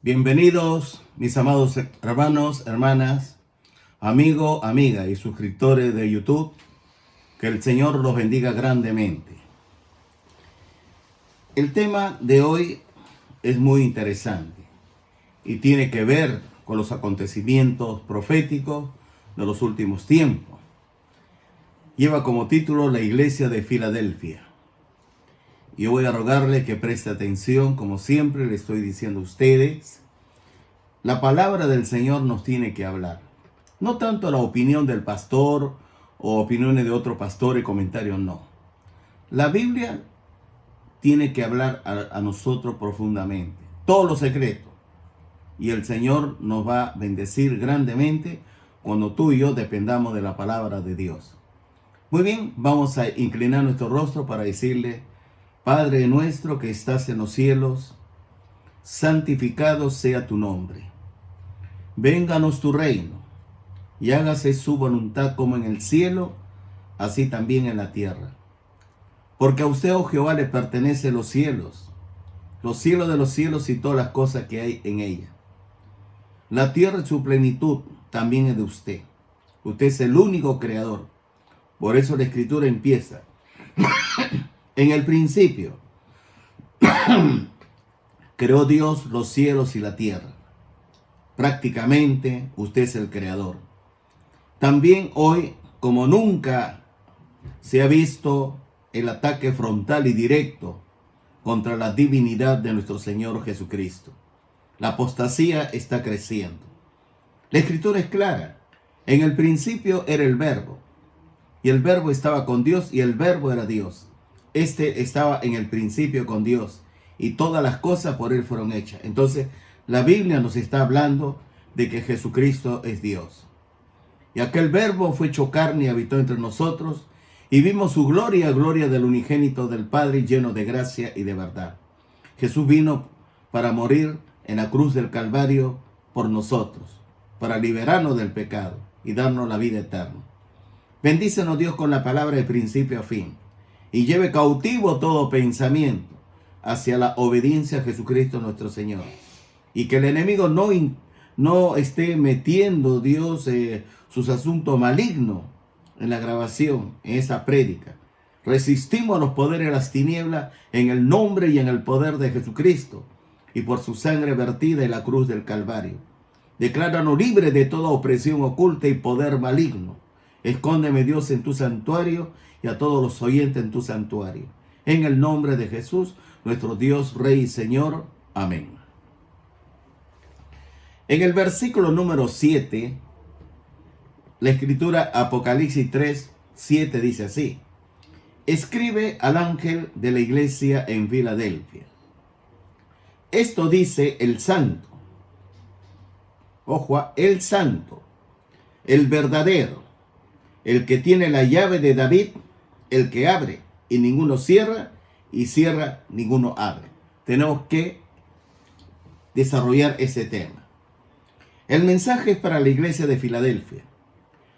Bienvenidos, mis amados hermanos, hermanas, amigo, amiga y suscriptores de YouTube. Que el Señor los bendiga grandemente. El tema de hoy es muy interesante y tiene que ver con los acontecimientos proféticos de los últimos tiempos. Lleva como título La Iglesia de Filadelfia. Yo voy a rogarle que preste atención, como siempre le estoy diciendo a ustedes. La palabra del Señor nos tiene que hablar. No tanto la opinión del pastor o opiniones de otro pastor y comentarios, no. La Biblia tiene que hablar a nosotros profundamente, todo lo secreto. Y el Señor nos va a bendecir grandemente cuando tú y yo dependamos de la palabra de Dios. Muy bien, vamos a inclinar nuestro rostro para decirle: Padre nuestro que estás en los cielos, santificado sea tu nombre. Vénganos tu reino, y hágase su voluntad como en el cielo, así también en la tierra. Porque a usted, oh Jehová, le pertenecen los cielos de los cielos y todas las cosas que hay en ella. La tierra y su plenitud también es de usted. Usted es el único creador. Por eso la Escritura empieza: en el principio creó Dios los cielos y la tierra. Prácticamente usted es el creador. También hoy, como nunca se ha visto el ataque frontal y directo contra la divinidad de nuestro Señor Jesucristo. La apostasía está creciendo. La Escritura es clara. En el principio era el Verbo, y el Verbo estaba con Dios, y el Verbo era Dios. Este estaba en el principio con Dios, y todas las cosas por Él fueron hechas. Entonces, la Biblia nos está hablando de que Jesucristo es Dios. Y aquel Verbo fue hecho carne y habitó entre nosotros, y vimos su gloria, gloria del unigénito del Padre, lleno de gracia y de verdad. Jesús vino para morir en la cruz del Calvario por nosotros, para liberarnos del pecado y darnos la vida eterna. Bendícenos, Dios, con la palabra de principio a fin, y lleve cautivo todo pensamiento hacia la obediencia a Jesucristo nuestro Señor. Y que el enemigo no esté metiendo, Dios, sus asuntos malignos en la grabación, en esa prédica. Resistimos a los poderes de las tinieblas en el nombre y en el poder de Jesucristo y por su sangre vertida en la cruz del Calvario. Decláranos libres de toda opresión oculta y poder maligno. Escóndeme, Dios, en tu santuario, y a todos los oyentes en tu santuario. En el nombre de Jesús, nuestro Dios, Rey y Señor. Amén. En el versículo número 7, la Escritura, Apocalipsis 3, 7 dice así: escribe al ángel de la iglesia en Filadelfia. Esto dice el santo. Ojo, el santo, el verdadero, el que tiene la llave de David, el que abre y ninguno cierra, y cierra ninguno abre. Tenemos que desarrollar ese tema. El mensaje es para la iglesia de Filadelfia.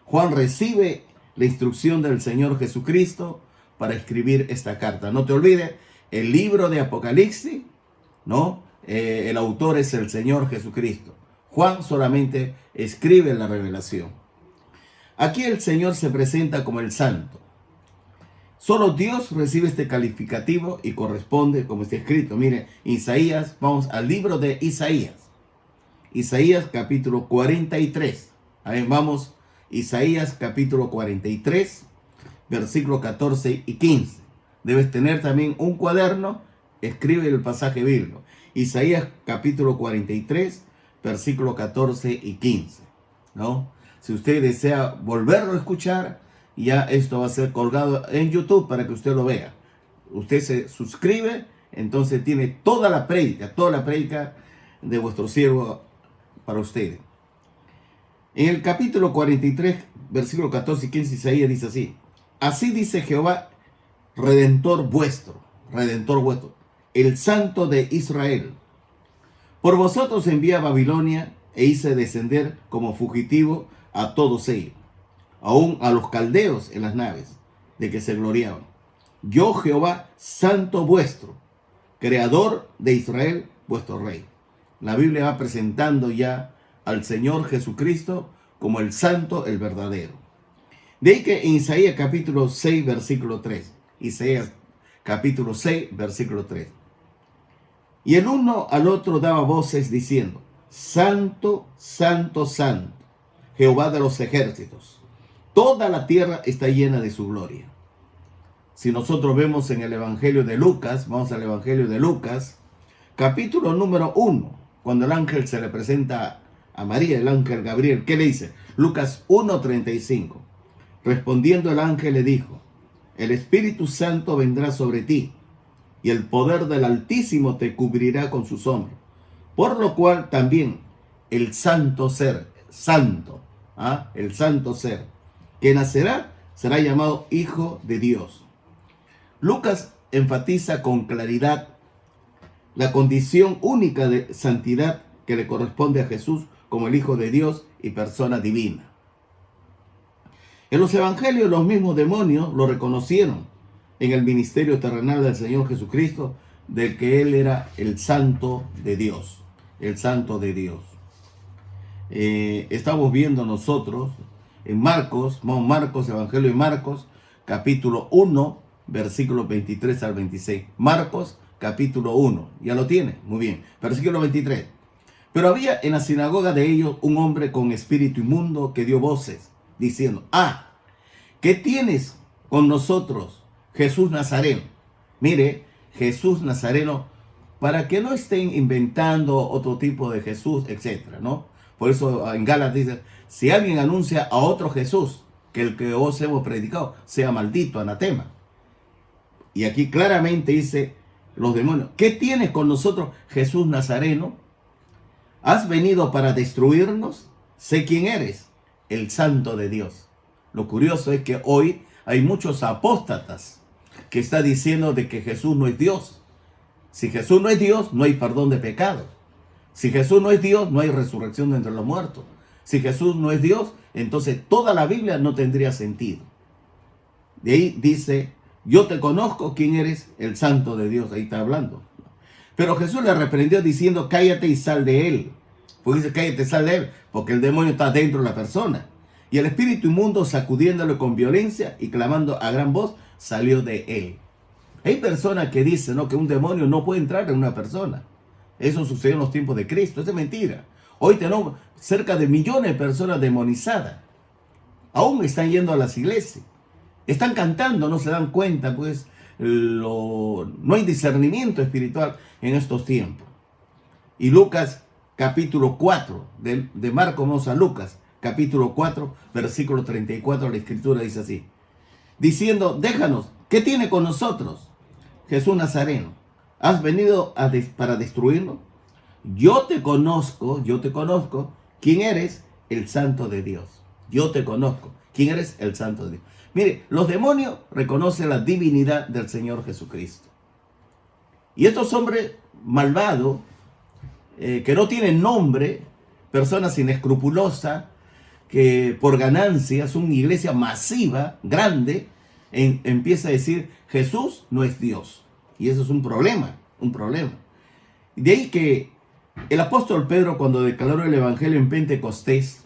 Juan recibe la instrucción del Señor Jesucristo para escribir esta carta. No te olvides, el libro de Apocalipsis, ¿no? El autor es el Señor Jesucristo. Juan solamente escribe la revelación. Aquí el Señor se presenta como el santo. Solo Dios recibe este calificativo y corresponde como está escrito. Mire, Isaías, vamos al libro de Isaías. Isaías capítulo 43. A ver, vamos, Isaías capítulo 43, versículos 14 y 15. Debes tener también un cuaderno, escribe el pasaje bíblico. Isaías capítulo 43, versículos 14 y 15. ¿No? Si usted desea volverlo a escuchar, ya esto va a ser colgado en YouTube para que usted lo vea. Usted se suscribe, entonces tiene toda la prédica de vuestro siervo para ustedes. En el capítulo 43, versículo 14 y 15, Isaías dice así: así dice Jehová, redentor vuestro, el santo de Israel. Por vosotros envié a Babilonia e hice descender como fugitivo a todos ellos, aún a los caldeos en las naves, de que se gloriaban. Yo, Jehová, santo vuestro, creador de Israel, vuestro rey. La Biblia va presentando ya al Señor Jesucristo como el santo, el verdadero. De ahí que en Isaías capítulo 6, versículo 3. Isaías capítulo 6, versículo 3. Y el uno al otro daba voces diciendo: Santo, santo, santo, Jehová de los ejércitos. Toda la tierra está llena de su gloria. Si nosotros vemos en el Evangelio de Lucas, vamos al Evangelio de Lucas, capítulo número 1, cuando el ángel se le presenta a María, el ángel Gabriel, ¿qué le dice? Lucas 1:35. Respondiendo el ángel le dijo: el Espíritu Santo vendrá sobre ti, y el poder del Altísimo te cubrirá con su sombra. Por lo cual también el santo ser, el santo ser, que nacerá, será llamado Hijo de Dios. Lucas enfatiza con claridad la condición única de santidad que le corresponde a Jesús como el Hijo de Dios y persona divina. En los evangelios los mismos demonios lo reconocieron en el ministerio terrenal del Señor Jesucristo, de que Él era el santo de Dios, el santo de Dios. Estamos viendo nosotros en Marcos, Evangelio de Marcos, capítulo 1, versículos 23 al 26. Marcos, capítulo 1. ¿Ya lo tiene? Muy bien. Versículo 23. Pero había en la sinagoga de ellos un hombre con espíritu inmundo que dio voces, diciendo: ¿qué tienes con nosotros, Jesús Nazareno? Mire, Jesús Nazareno, para que no estén inventando otro tipo de Jesús, etcétera, ¿no? Por eso en Gálatas dice: si alguien anuncia a otro Jesús que el que os hemos predicado, sea maldito, anatema. Y aquí claramente dice los demonios: ¿qué tienes con nosotros, Jesús Nazareno? ¿Has venido para destruirnos? Sé quién eres, el santo de Dios. Lo curioso es que hoy hay muchos apóstatas que están diciendo de que Jesús no es Dios. Si Jesús no es Dios, no hay perdón de pecado. Si Jesús no es Dios, no hay resurrección de entre los muertos. Si Jesús no es Dios, entonces toda la Biblia no tendría sentido. De ahí dice: yo te conozco, quién eres, el santo de Dios. Ahí está hablando. Pero Jesús le reprendió diciendo: cállate y sal de él. Porque dice: cállate, sal de él, porque el demonio está dentro de la persona. Y el espíritu inmundo, sacudiéndolo con violencia y clamando a gran voz, salió de él. Hay personas que dicen, ¿no?, que un demonio no puede entrar en una persona. Eso sucedió en los tiempos de Cristo. Eso es mentira. Hoy tenemos cerca de millones de personas demonizadas. Aún están yendo a las iglesias. Están cantando, no se dan cuenta, pues no hay discernimiento espiritual en estos tiempos. Y Lucas capítulo 4, de Marcos vamos a Lucas, capítulo 4, versículo 34, la escritura dice así, diciendo: déjanos, ¿qué tiene con nosotros, Jesús Nazareno? ¿Has venido para destruirnos? Yo te conozco, ¿quién eres? El santo de Dios. Yo te conozco, ¿quién eres? El santo de Dios. Mire, los demonios reconocen la divinidad del Señor Jesucristo. Y estos hombres malvados, que no tienen nombre, personas inescrupulosas, que por ganancia son una iglesia masiva, grande, empieza a decir: Jesús no es Dios. Y eso es un problema. De ahí que el apóstol Pedro, cuando declaró el evangelio en Pentecostés,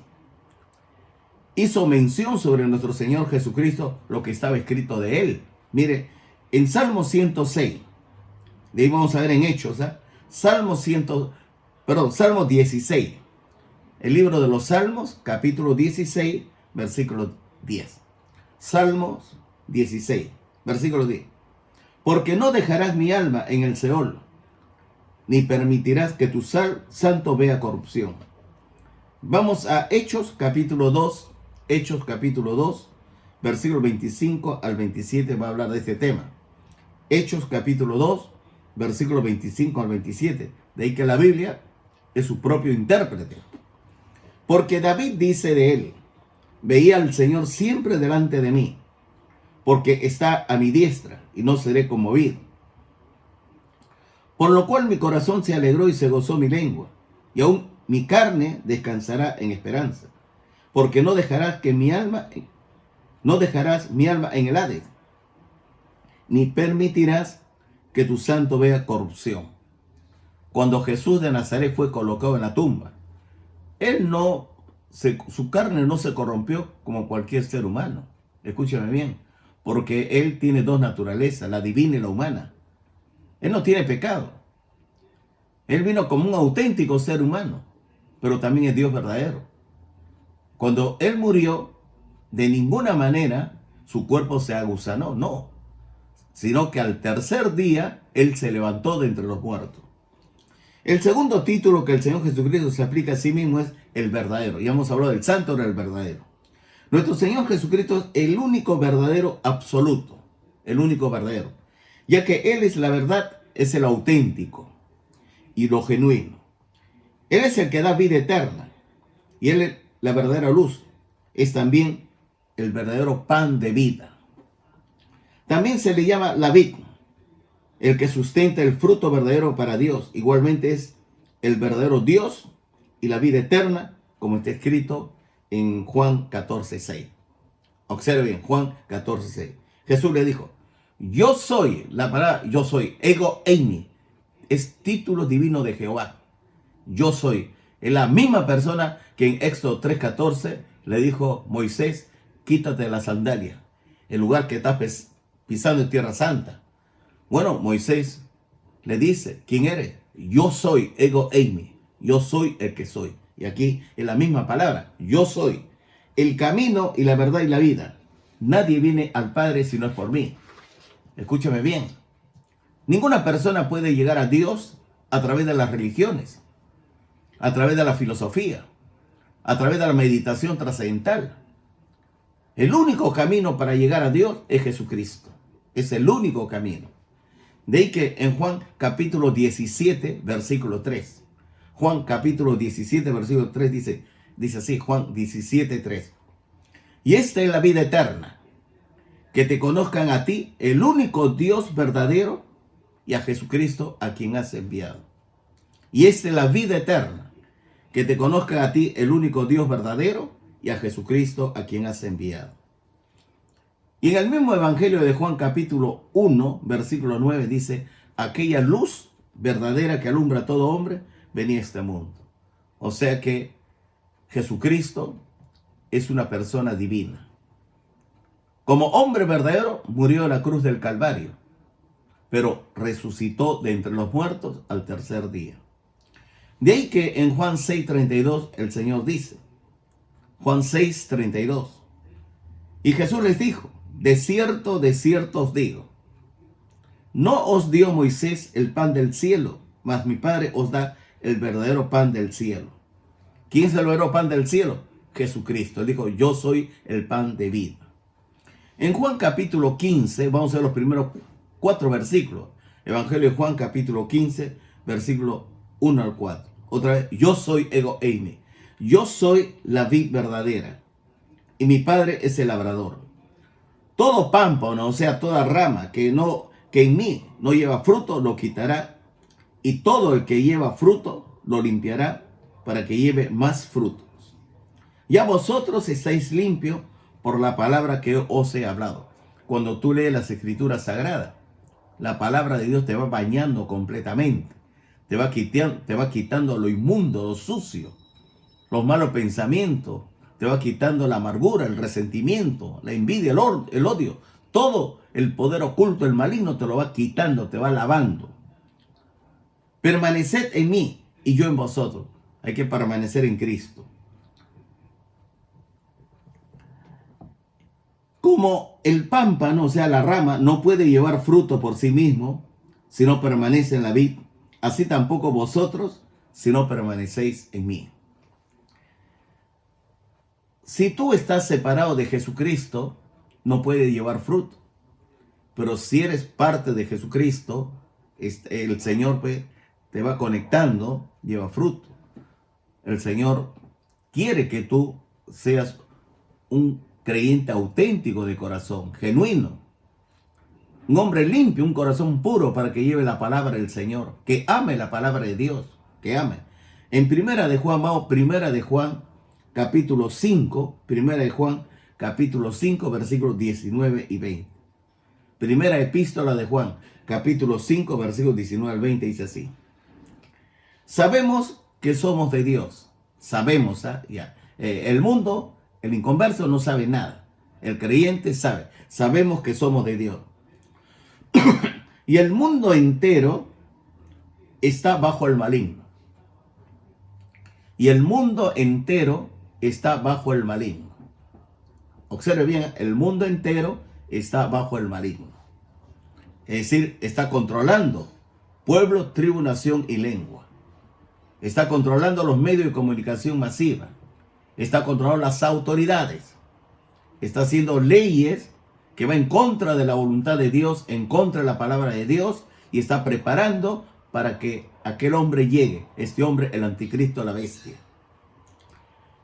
hizo mención sobre nuestro Señor Jesucristo, lo que estaba escrito de él. Mire, en Salmo 106, de ahí vamos a ver en Hechos, Salmo 16, el libro de los Salmos, capítulo 16, versículo 10. Salmos 16, versículo 10. Porque no dejarás mi alma en el Seol, ni permitirás que tu santo vea corrupción. Vamos a Hechos capítulo 2, versículo 25 al 27, va a hablar de este tema. Hechos capítulo 2, versículo 25 al 27. De ahí que la Biblia es su propio intérprete. Porque David dice de él: veía al Señor siempre delante de mí, porque está a mi diestra y no seré conmovido. Por lo cual mi corazón se alegró y se gozó mi lengua, y aún mi carne descansará en esperanza, porque no dejarás mi alma en el Hades, ni permitirás que tu santo vea corrupción. cuando Jesús de Nazaret fue colocado en la tumba. Su carne no se corrompió como cualquier ser humano. Escúchame bien, porque Él tiene dos naturalezas, la divina y la humana. Él no tiene pecado. Él vino como un auténtico ser humano, pero también es Dios verdadero. Cuando Él murió, de ninguna manera su cuerpo se agusanó, no, sino que al tercer día Él se levantó de entre los muertos. El segundo título que el Señor Jesucristo se aplica a sí mismo es el verdadero. Ya hemos hablado del santo, era el verdadero. Nuestro Señor Jesucristo es el único verdadero absoluto, el único verdadero, ya que Él es la verdad, es el auténtico y lo genuino. Él es el que da vida eterna y Él es la verdadera luz. Es también el verdadero pan de vida. También se le llama la vid, el que sustenta el fruto verdadero para Dios. Igualmente es el verdadero Dios y la vida eterna, como está escrito en Juan 14:6. Observe bien, Juan 14:6. Jesús le dijo, yo soy, la palabra yo soy, ego eimi, es título divino de Jehová. Yo soy. Es la misma persona que en Éxodo 3:14 le dijo Moisés, quítate la sandalia, el lugar que estás pisando en tierra santa. Bueno, Moisés le dice, ¿quién eres? Yo soy, ego eimi, yo soy el que soy. Y aquí es la misma palabra, yo soy el camino y la verdad y la vida. Nadie viene al Padre si no es por mí. Escúchame bien. Ninguna persona puede llegar a Dios a través de las religiones, a través de la filosofía, a través de la meditación trascendental. El único camino para llegar a Dios es Jesucristo. Es el único camino. De ahí que en Juan capítulo 17, versículo 3. Juan capítulo 17, versículo 3 dice así, Juan 17, 3. Y esta es la vida eterna, que te conozcan a ti, el único Dios verdadero, y a Jesucristo a quien has enviado. Y esta es la vida eterna, que te conozcan a ti, el único Dios verdadero, y a Jesucristo a quien has enviado. Y en el mismo Evangelio de Juan capítulo 1, versículo 9 dice, aquella luz verdadera que alumbra a todo hombre, venía a este mundo. O sea que Jesucristo es una persona divina. Como hombre verdadero, murió en la cruz del Calvario, pero resucitó de entre los muertos al tercer día. De ahí que en Juan 6:32 el Señor dice, Juan 6:32, y Jesús les dijo, de cierto os digo, no os dio Moisés el pan del cielo, mas mi Padre os da el verdadero pan del cielo. ¿Quién es el verdadero pan del cielo? Jesucristo. Él dijo, yo soy el pan de vida. En Juan capítulo 15, vamos a ver los primeros 4 versículos. Evangelio de Juan capítulo 15, versículo 1 al 4. Otra vez, yo soy ego eimi. Yo soy la vid verdadera y mi Padre es el labrador. Todo pámpano, o sea, toda rama que en mí no lleva fruto, lo quitará. Y todo el que lleva fruto, lo limpiará para que lleve más frutos. Ya vosotros estáis limpios por la palabra que os he hablado. Cuando tú lees las Escrituras Sagradas, la palabra de Dios te va bañando completamente. Te va quitando lo inmundo, lo sucio, los malos pensamientos. Te va quitando la amargura, el resentimiento, la envidia, el odio. Todo el poder oculto, el maligno, te lo va quitando, te va lavando. Permaneced en mí y yo en vosotros. Hay que permanecer en Cristo. Como el pámpano, o sea, la rama, no puede llevar fruto por sí mismo si no permanece en la vid, así tampoco vosotros si no permanecéis en mí. Si tú estás separado de Jesucristo, no puedes llevar fruto. Pero si eres parte de Jesucristo, el Señor te va conectando, lleva fruto. El Señor quiere que tú seas un creyente auténtico de corazón, genuino. Un hombre limpio, un corazón puro para que lleve la palabra del Señor. Que ame la palabra de Dios, que ame. En Primera de Juan, capítulo 5, Primera de Juan, capítulo 5, versículos 19 y 20. Primera epístola de Juan, capítulo 5, versículos 19 al 20, dice así. Sabemos que somos de Dios. Sabemos, ya. El mundo, el inconverso no sabe nada. El creyente sabe. Sabemos que somos de Dios. Y el mundo entero está bajo el maligno. Y el mundo entero está bajo el maligno. Observe bien, el mundo entero está bajo el maligno. Es decir, está controlando pueblo, tribu, nación y lengua. Está controlando los medios de comunicación masiva. Está controlando las autoridades. Está haciendo leyes que va en contra de la voluntad de Dios, en contra de la palabra de Dios, y está preparando para que aquel hombre llegue, este hombre, el anticristo, la bestia.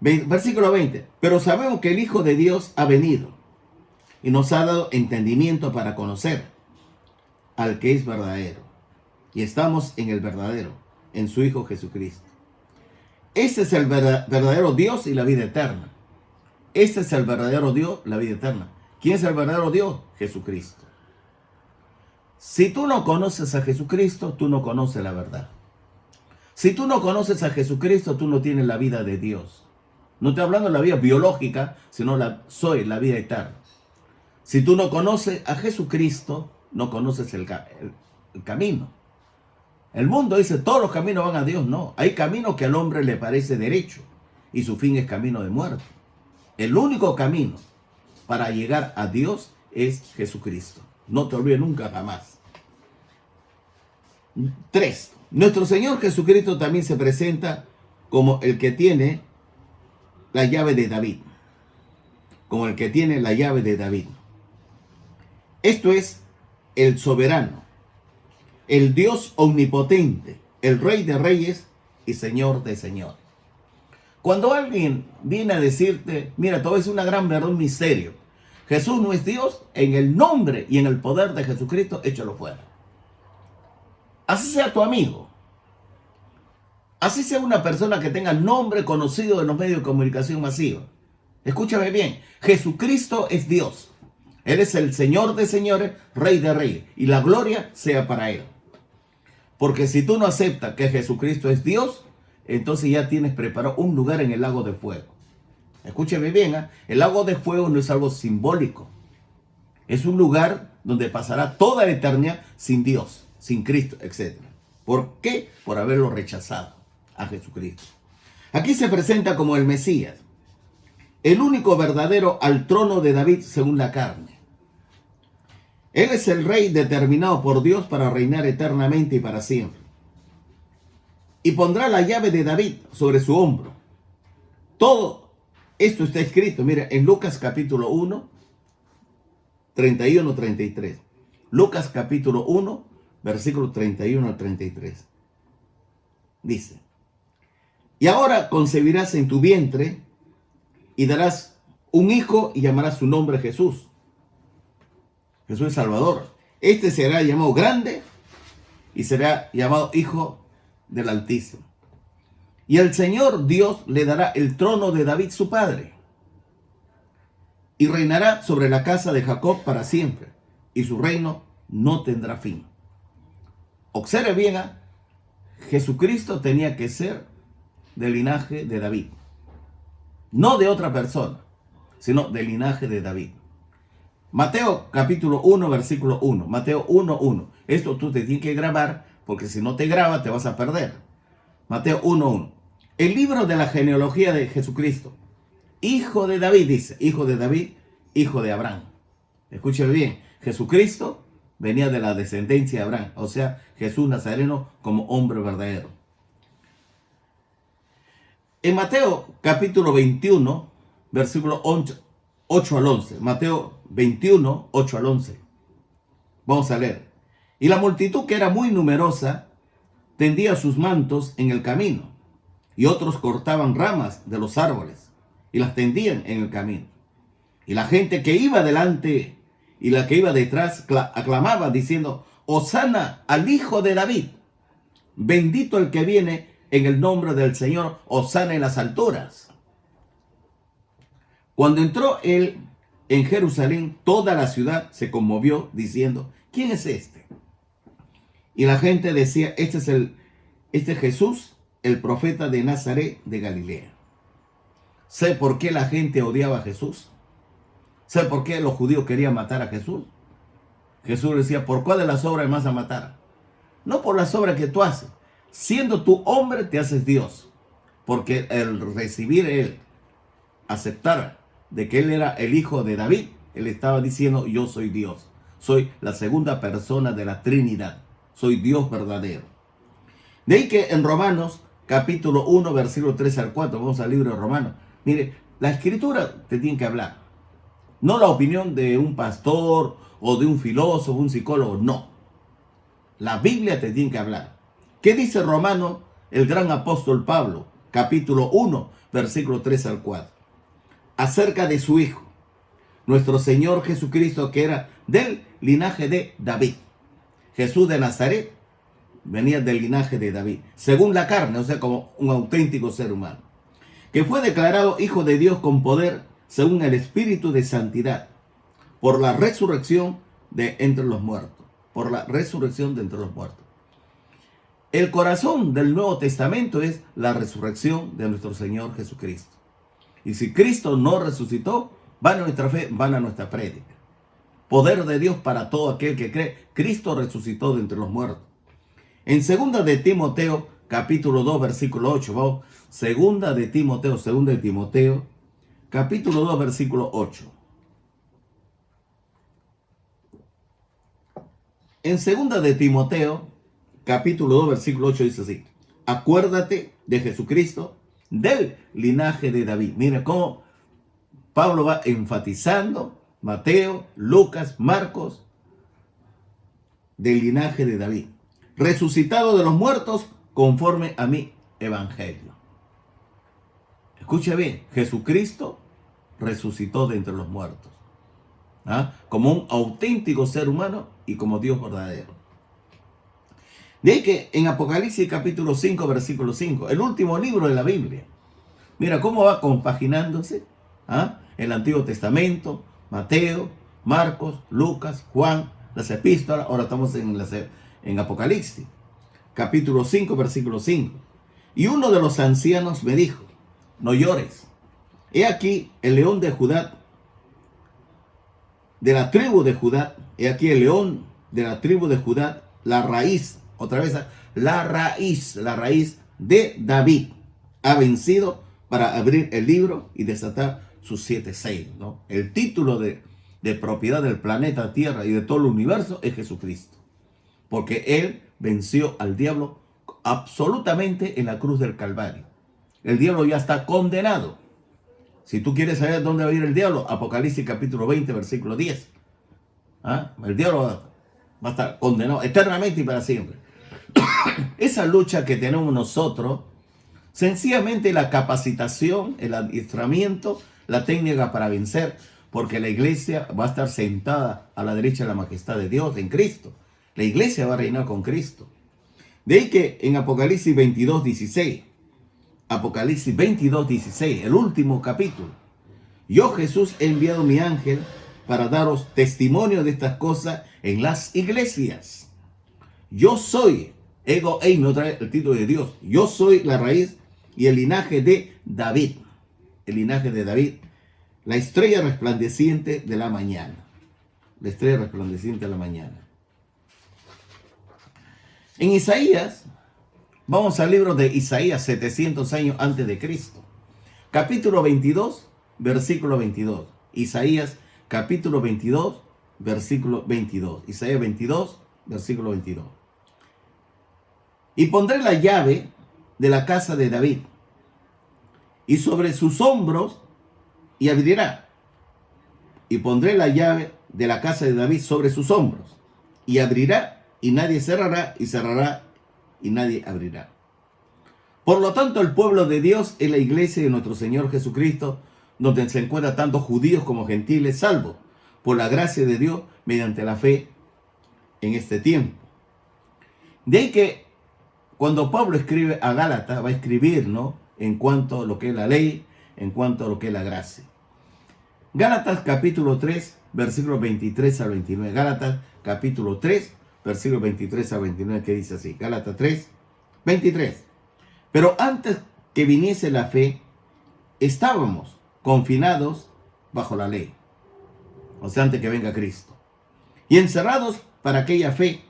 Versículo 20. Pero sabemos que el Hijo de Dios ha venido y nos ha dado entendimiento para conocer al que es verdadero. Y estamos en el verdadero, en su Hijo Jesucristo. Este es el verdadero Dios y la vida eterna. Este es el verdadero Dios, la vida eterna. ¿Quién es el verdadero Dios? Jesucristo. Si tú no conoces a Jesucristo, tú no conoces la verdad. Si tú no conoces a Jesucristo, tú no tienes la vida de Dios. No estoy hablando de la vida biológica, sino la vida eterna. Si tú no conoces a Jesucristo, no conoces el camino. El mundo dice, todos los caminos van a Dios. No, hay caminos que al hombre le parece derecho y su fin es camino de muerte. El único camino para llegar a Dios es Jesucristo. No te olvides nunca, jamás. 3. Nuestro Señor Jesucristo también se presenta como el que tiene la llave de David. Como el que tiene la llave de David. Esto es el soberano, el Dios omnipotente, el Rey de reyes y Señor de señores. Cuando alguien viene a decirte, mira, todo es una gran verdad, un misterio. Jesús no es Dios, en el nombre y en el poder de Jesucristo, échalo fuera. Así sea tu amigo. Así sea una persona que tenga nombre conocido en los medios de comunicación masiva. Escúchame bien, Jesucristo es Dios. Él es el Señor de señores, Rey de reyes. Y la gloria sea para Él. Porque si tú no aceptas que Jesucristo es Dios, entonces ya tienes preparado un lugar en el lago de fuego. Escúcheme bien, el lago de fuego no es algo simbólico. Es un lugar donde pasará toda la eternidad sin Dios, sin Cristo, etc. ¿Por qué? Por haberlo rechazado a Jesucristo. Aquí se presenta como el Mesías, el único verdadero al trono de David según la carne. Él es el rey determinado por Dios para reinar eternamente y para siempre. Y pondrá la llave de David sobre su hombro. Todo esto está escrito, mira, en Lucas capítulo 1, 31-33. Lucas capítulo 1, versículo 31 al 33. Dice, y ahora concebirás en tu vientre y darás un hijo y llamarás su nombre Jesús. Jesús es Salvador. Este será llamado grande y será llamado Hijo del Altísimo. Y el Señor Dios le dará el trono de David su padre. Y reinará sobre la casa de Jacob para siempre. Y su reino no tendrá fin. Observe bien, Jesucristo tenía que ser del linaje de David. No de otra persona, sino del linaje de David. Mateo capítulo 1, versículo 1. Mateo 1, 1. Esto tú te tienes que grabar, porque si no te grabas te vas a perder. Mateo 1, 1. El libro de la genealogía de Jesucristo. Hijo de David, dice. Hijo de David, hijo de Abraham. Escúcheme bien. Jesucristo venía de la descendencia de Abraham. O sea, Jesús Nazareno como hombre verdadero. En Mateo capítulo 21, versículo 8 al 11. Mateo 21, 8 al 11. Vamos a leer. Y la multitud, que era muy numerosa, tendía sus mantos en el camino. Y otros cortaban ramas de los árboles y las tendían en el camino. Y la gente que iba delante y la que iba detrás aclamaba diciendo, Hosana al Hijo de David. Bendito el que viene en el nombre del Señor, Hosana en las alturas. Cuando entró él en Jerusalén, toda la ciudad se conmovió diciendo, ¿quién es este? Y la gente decía, este Este Jesús, el profeta de Nazaret de Galilea. ¿Sé por qué la gente odiaba a Jesús? ¿Sé por qué los judíos querían matar a Jesús? Jesús decía, ¿por cuál de las obras me vas a matar? No por las obras que tú haces. Siendo tú hombre, te haces Dios. Porque el recibir él, aceptar de que él era el hijo de David, él estaba diciendo, yo soy Dios. Soy la segunda persona de la Trinidad. Soy Dios verdadero. De ahí que en Romanos, capítulo 1, versículo 3 al 4, vamos al libro de Romanos. Mire, la escritura te tiene que hablar. No la opinión de un pastor o de un filósofo, un psicólogo, no. La Biblia te tiene que hablar. ¿Qué dice Romanos, el gran apóstol Pablo? Capítulo 1, versículo 3 al 4. Acerca de su Hijo, nuestro Señor Jesucristo, que era del linaje de David. Jesús de Nazaret venía del linaje de David, según la carne, o sea, como un auténtico ser humano, que fue declarado Hijo de Dios con poder, según el Espíritu de Santidad, por la resurrección de entre los muertos. Por la resurrección de entre los muertos. El corazón del Nuevo Testamento es la resurrección de nuestro Señor Jesucristo. Y si Cristo no resucitó, van a nuestra fe, van a nuestra prédica. Poder de Dios para todo aquel que cree. Cristo resucitó de entre los muertos. En 2 de Timoteo, capítulo 2, versículo 8, vamos. 2 de Timoteo, capítulo 2, versículo 8. En 2 de Timoteo, capítulo 2, versículo 8 dice así. Acuérdate de Jesucristo, del linaje de David. Mira cómo Pablo va enfatizando, Mateo, Lucas, Marcos, del linaje de David. Resucitado de los muertos conforme a mi evangelio. Escuche bien, Jesucristo resucitó de entre los muertos. Como un auténtico ser humano y como Dios verdadero. De ahí que en Apocalipsis capítulo 5, versículo 5, el último libro de la Biblia, mira cómo va compaginándose el Antiguo Testamento, Mateo, Marcos, Lucas, Juan, las epístolas. Ahora estamos en Apocalipsis, capítulo 5, versículo 5. Y uno de los ancianos me dijo, no llores, he aquí el león de Judá, de la tribu de Judá, he aquí el león de la tribu de Judá, la raíz, otra vez, la raíz de David, ha vencido para abrir el libro y desatar sus 7 sellos, ¿no? El título de propiedad del planeta Tierra y de todo el universo es Jesucristo, porque él venció al diablo absolutamente en la cruz del Calvario. El diablo ya está condenado. Si tú quieres saber dónde va a ir el diablo, Apocalipsis capítulo 20, versículo 10. El diablo va a estar condenado eternamente y para siempre. Esa lucha que tenemos nosotros, sencillamente la capacitación, el adiestramiento, la técnica para vencer, porque la iglesia va a estar sentada a la derecha de la majestad de Dios en Cristo. La iglesia va a reinar con Cristo. De ahí que en Apocalipsis 22, 16, Apocalipsis 22, 16, el último capítulo. Yo, Jesús, he enviado mi ángel para daros testimonio de estas cosas en las iglesias. Yo soy, ego eimi, otra vez el título de Dios. Yo soy la raíz y el linaje de David. El linaje de David, la estrella resplandeciente de la mañana. La estrella resplandeciente de la mañana. En Isaías, vamos al libro de Isaías, 700 años antes de Cristo. Capítulo 22, versículo 22. Isaías, capítulo 22, versículo 22. Isaías 22, versículo 22. Y pondré la llave de la casa de David, y sobre sus hombros, y abrirá. Y pondré la llave de la casa de David sobre sus hombros, y abrirá, y nadie cerrará, y cerrará, y nadie abrirá. Por lo tanto, el pueblo de Dios es la iglesia de nuestro Señor Jesucristo, donde se encuentran tanto judíos como gentiles, salvos por la gracia de Dios mediante la fe en este tiempo. De ahí que cuando Pablo escribe a Gálatas, va a escribir, ¿no?, en cuanto a lo que es la ley, en cuanto a lo que es la gracia. Gálatas capítulo 3, versículos 23 al 29. Gálatas capítulo 3, versículos 23 al 29, que dice así. Gálatas 3, 23. Pero antes que viniese la fe, estábamos confinados bajo la ley. O sea, antes que venga Cristo. Y encerrados para aquella fe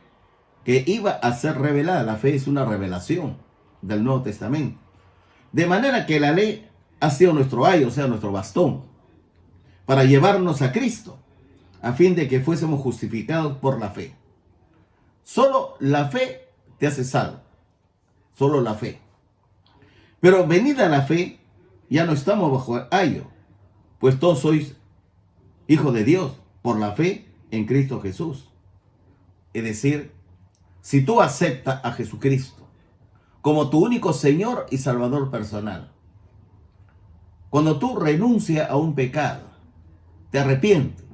que iba a ser revelada. La fe es una revelación del Nuevo Testamento. De manera que la ley ha sido nuestro ayo, o sea, nuestro bastón, para llevarnos a Cristo, a fin de que fuésemos justificados por la fe. Solo la fe te hace salvo. Solo la fe. Pero venida la fe, ya no estamos bajo el ayo, pues todos sois hijos de Dios por la fe en Cristo Jesús. Es decir, si tú aceptas a Jesucristo como tu único Señor y Salvador personal, cuando tú renuncias a un pecado, te arrepientes,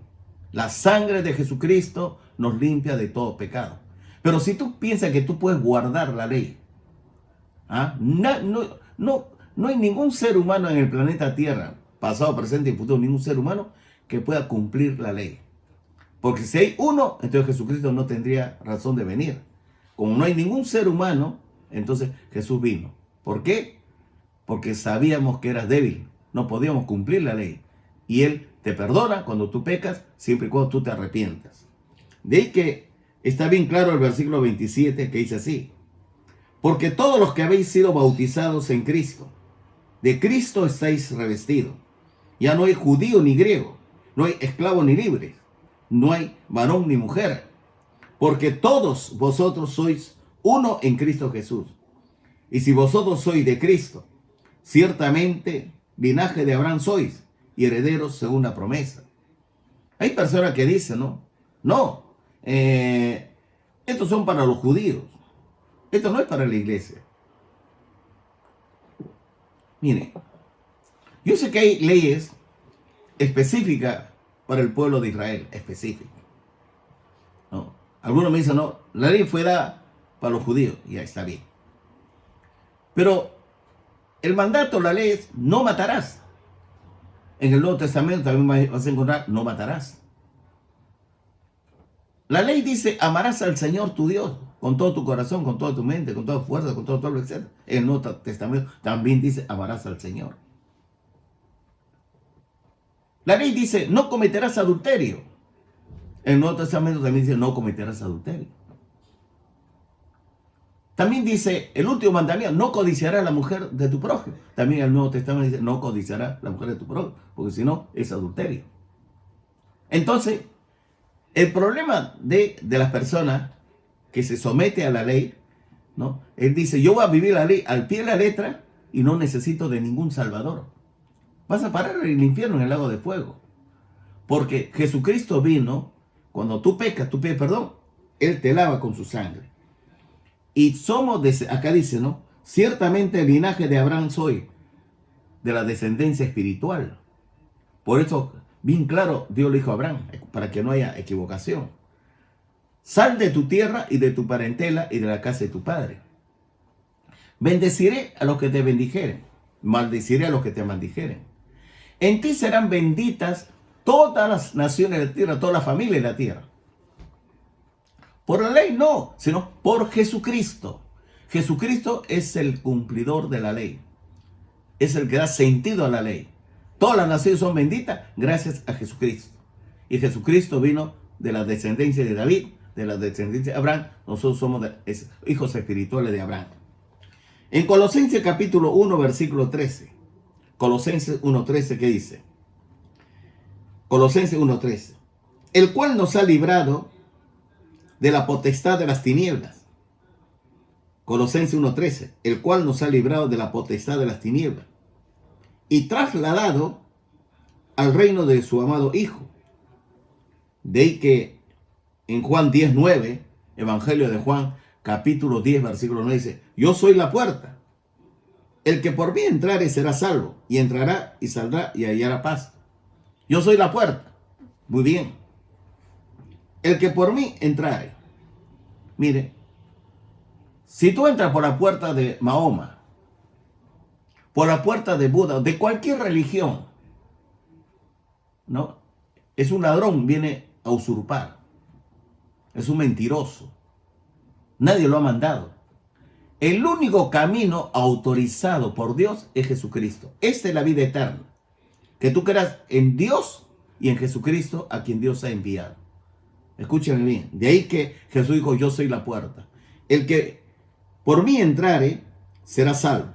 la sangre de Jesucristo nos limpia de todo pecado. Pero si tú piensas que tú puedes guardar la ley, no hay ningún ser humano en el planeta Tierra, pasado, presente y futuro, ningún ser humano que pueda cumplir la ley. Porque si hay uno, entonces Jesucristo no tendría razón de venir. Como no hay ningún ser humano, entonces Jesús vino. ¿Por qué? Porque sabíamos que eras débil, no podíamos cumplir la ley. Y Él te perdona cuando tú pecas, siempre y cuando tú te arrepientas. De ahí que está bien claro el versículo 27 que dice así: porque todos los que habéis sido bautizados en Cristo, de Cristo estáis revestidos. Ya no hay judío ni griego, no hay esclavo ni libre, no hay varón ni mujer, porque todos vosotros sois uno en Cristo Jesús. Y si vosotros sois de Cristo, ciertamente linaje de Abraham sois y herederos según la promesa. Hay personas que dicen, estos son para los judíos, esto no es para la iglesia. Mire, yo sé que hay leyes específicas para el pueblo de Israel, específicas. Algunos me dicen, la ley fue dada para los judíos, y ahí está bien. Pero el mandato, la ley es, no matarás. En el Nuevo Testamento también vas a encontrar, no matarás. La ley dice, amarás al Señor tu Dios con todo tu corazón, con toda tu mente, con toda tu fuerza, con todo, etc. En el Nuevo Testamento también dice, amarás al Señor. La ley dice, no cometerás adulterio. En el Nuevo Testamento también dice, no cometerás adulterio. También dice, el último mandamiento, no codiciarás a la mujer de tu prójimo. También el Nuevo Testamento dice, no codiciarás a la mujer de tu prójimo, porque si no, es adulterio. Entonces, el problema de las personas que se someten a la ley, él dice, yo voy a vivir la ley al pie de la letra y no necesito de ningún salvador. Vas a parar en el infierno, en el lago de fuego. Porque Jesucristo vino, cuando tú pecas, tú pides perdón, Él te lava con su sangre. Y somos, acá dice, ciertamente el linaje de Abraham soy, de la descendencia espiritual. Por eso, bien claro, Dios le dijo a Abraham, para que no haya equivocación. Sal de tu tierra y de tu parentela y de la casa de tu padre. Bendeciré a los que te bendijeren, maldeciré a los que te maldijeren. En ti serán benditas todas las naciones de la tierra, toda la familia de la tierra. Por la ley no, sino por Jesucristo. Jesucristo es el cumplidor de la ley. Es el que da sentido a la ley. Todas las naciones son benditas gracias a Jesucristo. Y Jesucristo vino de la descendencia de David, de la descendencia de Abraham. Nosotros somos hijos espirituales de Abraham. En Colosenses capítulo 1, versículo 13. Colosenses 1:13, ¿qué dice? Colosenses 1:13. El cual nos ha librado de la potestad de las tinieblas. Colosenses 1:13. El cual nos ha librado de la potestad de las tinieblas y trasladado al reino de su amado Hijo. De ahí que en Juan 10:9, Evangelio de Juan, capítulo 10, versículo 9, dice, yo soy la puerta. El que por mí entrare será salvo, y entrará y saldrá y hallará paz. Yo soy la puerta. Muy bien. El que por mí entrare. Mire, si tú entras por la puerta de Mahoma, por la puerta de Buda, de cualquier religión, es un ladrón, viene a usurpar. Es un mentiroso. Nadie lo ha mandado. El único camino autorizado por Dios es Jesucristo. Esta es la vida eterna. Que tú creas en Dios y en Jesucristo a quien Dios ha enviado. Escúchame bien. De ahí que Jesús dijo, yo soy la puerta. El que por mí entrare será salvo.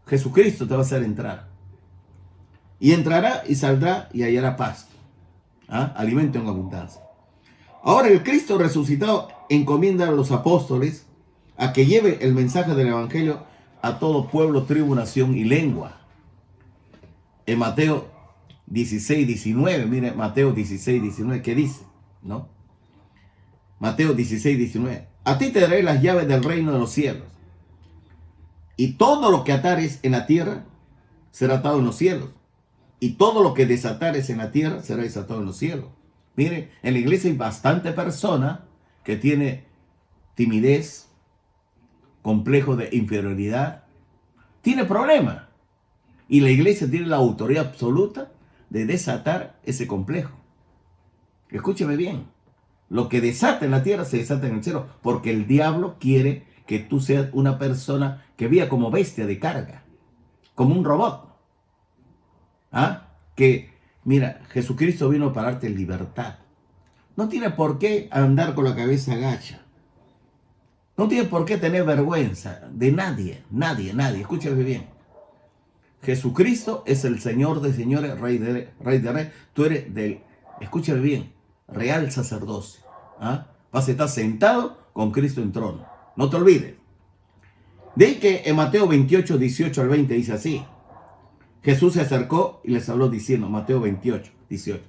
Jesucristo te va a hacer entrar. Y entrará y saldrá y hallará pasto. Alimento en abundancia. Ahora el Cristo resucitado encomienda a los apóstoles a que lleve el mensaje del Evangelio a todo pueblo, tribu, nación y lengua. En Mateo 16, 19, mire Mateo 16, 19, ¿qué dice? ¿No? Mateo 16, 19. A ti te daré las llaves del reino de los cielos. Y todo lo que atares en la tierra será atado en los cielos. Y todo lo que desatares en la tierra será desatado en los cielos. Mire, en la iglesia hay bastante persona que tiene timidez, complejo de inferioridad, tiene problemas. Y la iglesia tiene la autoridad absoluta de desatar ese complejo. Escúcheme bien. Lo que desata en la tierra se desata en el cielo. Porque el diablo quiere que tú seas una persona que viva como bestia de carga. Como un robot. Que, mira, Jesucristo vino para darte libertad. No tiene por qué andar con la cabeza agacha. No tiene por qué tener vergüenza de nadie. Nadie. Escúchame bien. Jesucristo es el Señor de señores, Rey de reyes. Tú eres del, escúchame bien, real sacerdocio. Vas a estar sentado con Cristo en trono. No te olvides. De ahí que en Mateo 28, 18 al 20 dice así. Jesús se acercó y les habló diciendo, Mateo 28, 18.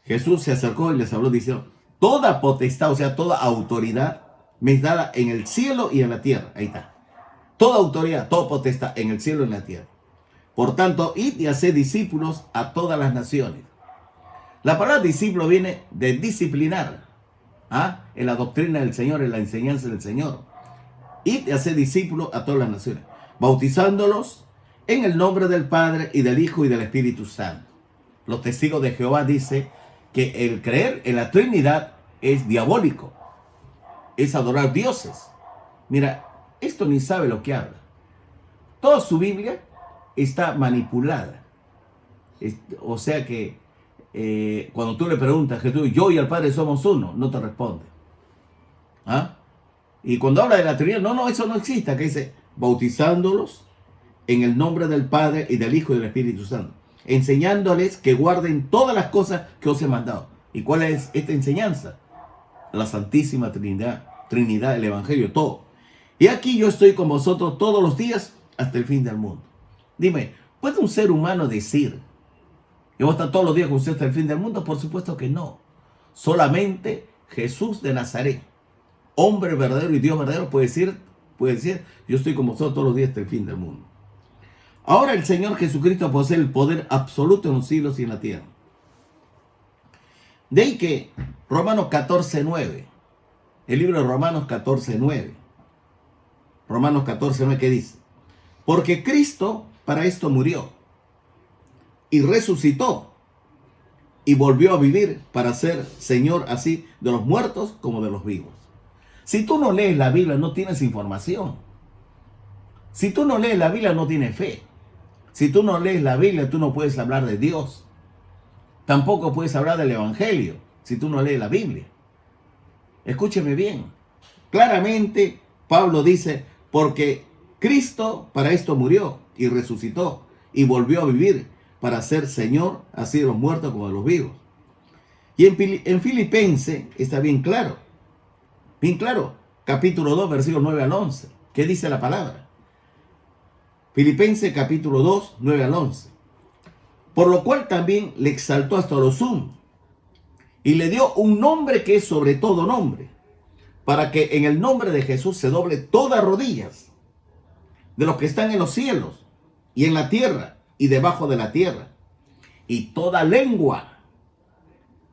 Jesús se acercó y les habló diciendo, toda potestad, o sea, toda autoridad me es dada en el cielo y en la tierra. Ahí está. Toda autoridad, toda potestad en el cielo y en la tierra. Por tanto, id y haced discípulos a todas las naciones. La palabra discípulo viene de disciplinar. En la doctrina del Señor, en la enseñanza del Señor. Id y haced discípulos a todas las naciones. Bautizándolos en el nombre del Padre y del Hijo y del Espíritu Santo. Los testigos de Jehová dicen que el creer en la Trinidad es diabólico. Es adorar dioses. Mira, esto ni sabe lo que habla. Toda su Biblia está manipulada. O sea que cuando tú le preguntas a Jesús, yo y el Padre somos uno, no te responde. Y cuando habla de la Trinidad, no, eso no existe. Que dice, bautizándolos en el nombre del Padre y del Hijo y del Espíritu Santo, enseñándoles que guarden todas las cosas que os he mandado. ¿Y cuál es esta enseñanza? La Santísima Trinidad, el Evangelio, todo. Y aquí yo estoy con vosotros todos los días hasta el fin del mundo. Dime, ¿puede un ser humano decir, yo voy a estar todos los días con usted hasta el fin del mundo? Por supuesto que no. Solamente Jesús de Nazaret, hombre verdadero y Dios verdadero, puede decir, yo estoy con vosotros todos los días hasta el fin del mundo. Ahora el Señor Jesucristo posee el poder absoluto en los cielos y en la tierra. De ahí que Romanos 14:9, el libro de Romanos 14:9, Romanos 14:9, ¿qué dice? Porque Cristo para esto murió y resucitó y volvió a vivir para ser Señor así de los muertos como de los vivos. Si tú no lees la Biblia, no tienes información. Si tú no lees la Biblia, no tienes fe. Si tú no lees la Biblia, tú no puedes hablar de Dios. Tampoco puedes hablar del Evangelio si tú no lees la Biblia. Escúcheme bien. Claramente Pablo dice, porque Cristo para esto murió y resucitó y volvió a vivir para ser Señor así de los muertos como de los vivos. Y en Filipenses está bien claro. Bien claro. Capítulo 2, versículos 9 al 11. ¿Qué dice la palabra? Filipenses capítulo 2, 9 al 11. Por lo cual también le exaltó hasta lo sumo y le dio un nombre que es sobre todo nombre, para que en el nombre de Jesús se doble todas rodillas de los que están en los cielos y en la tierra y debajo de la tierra, y toda lengua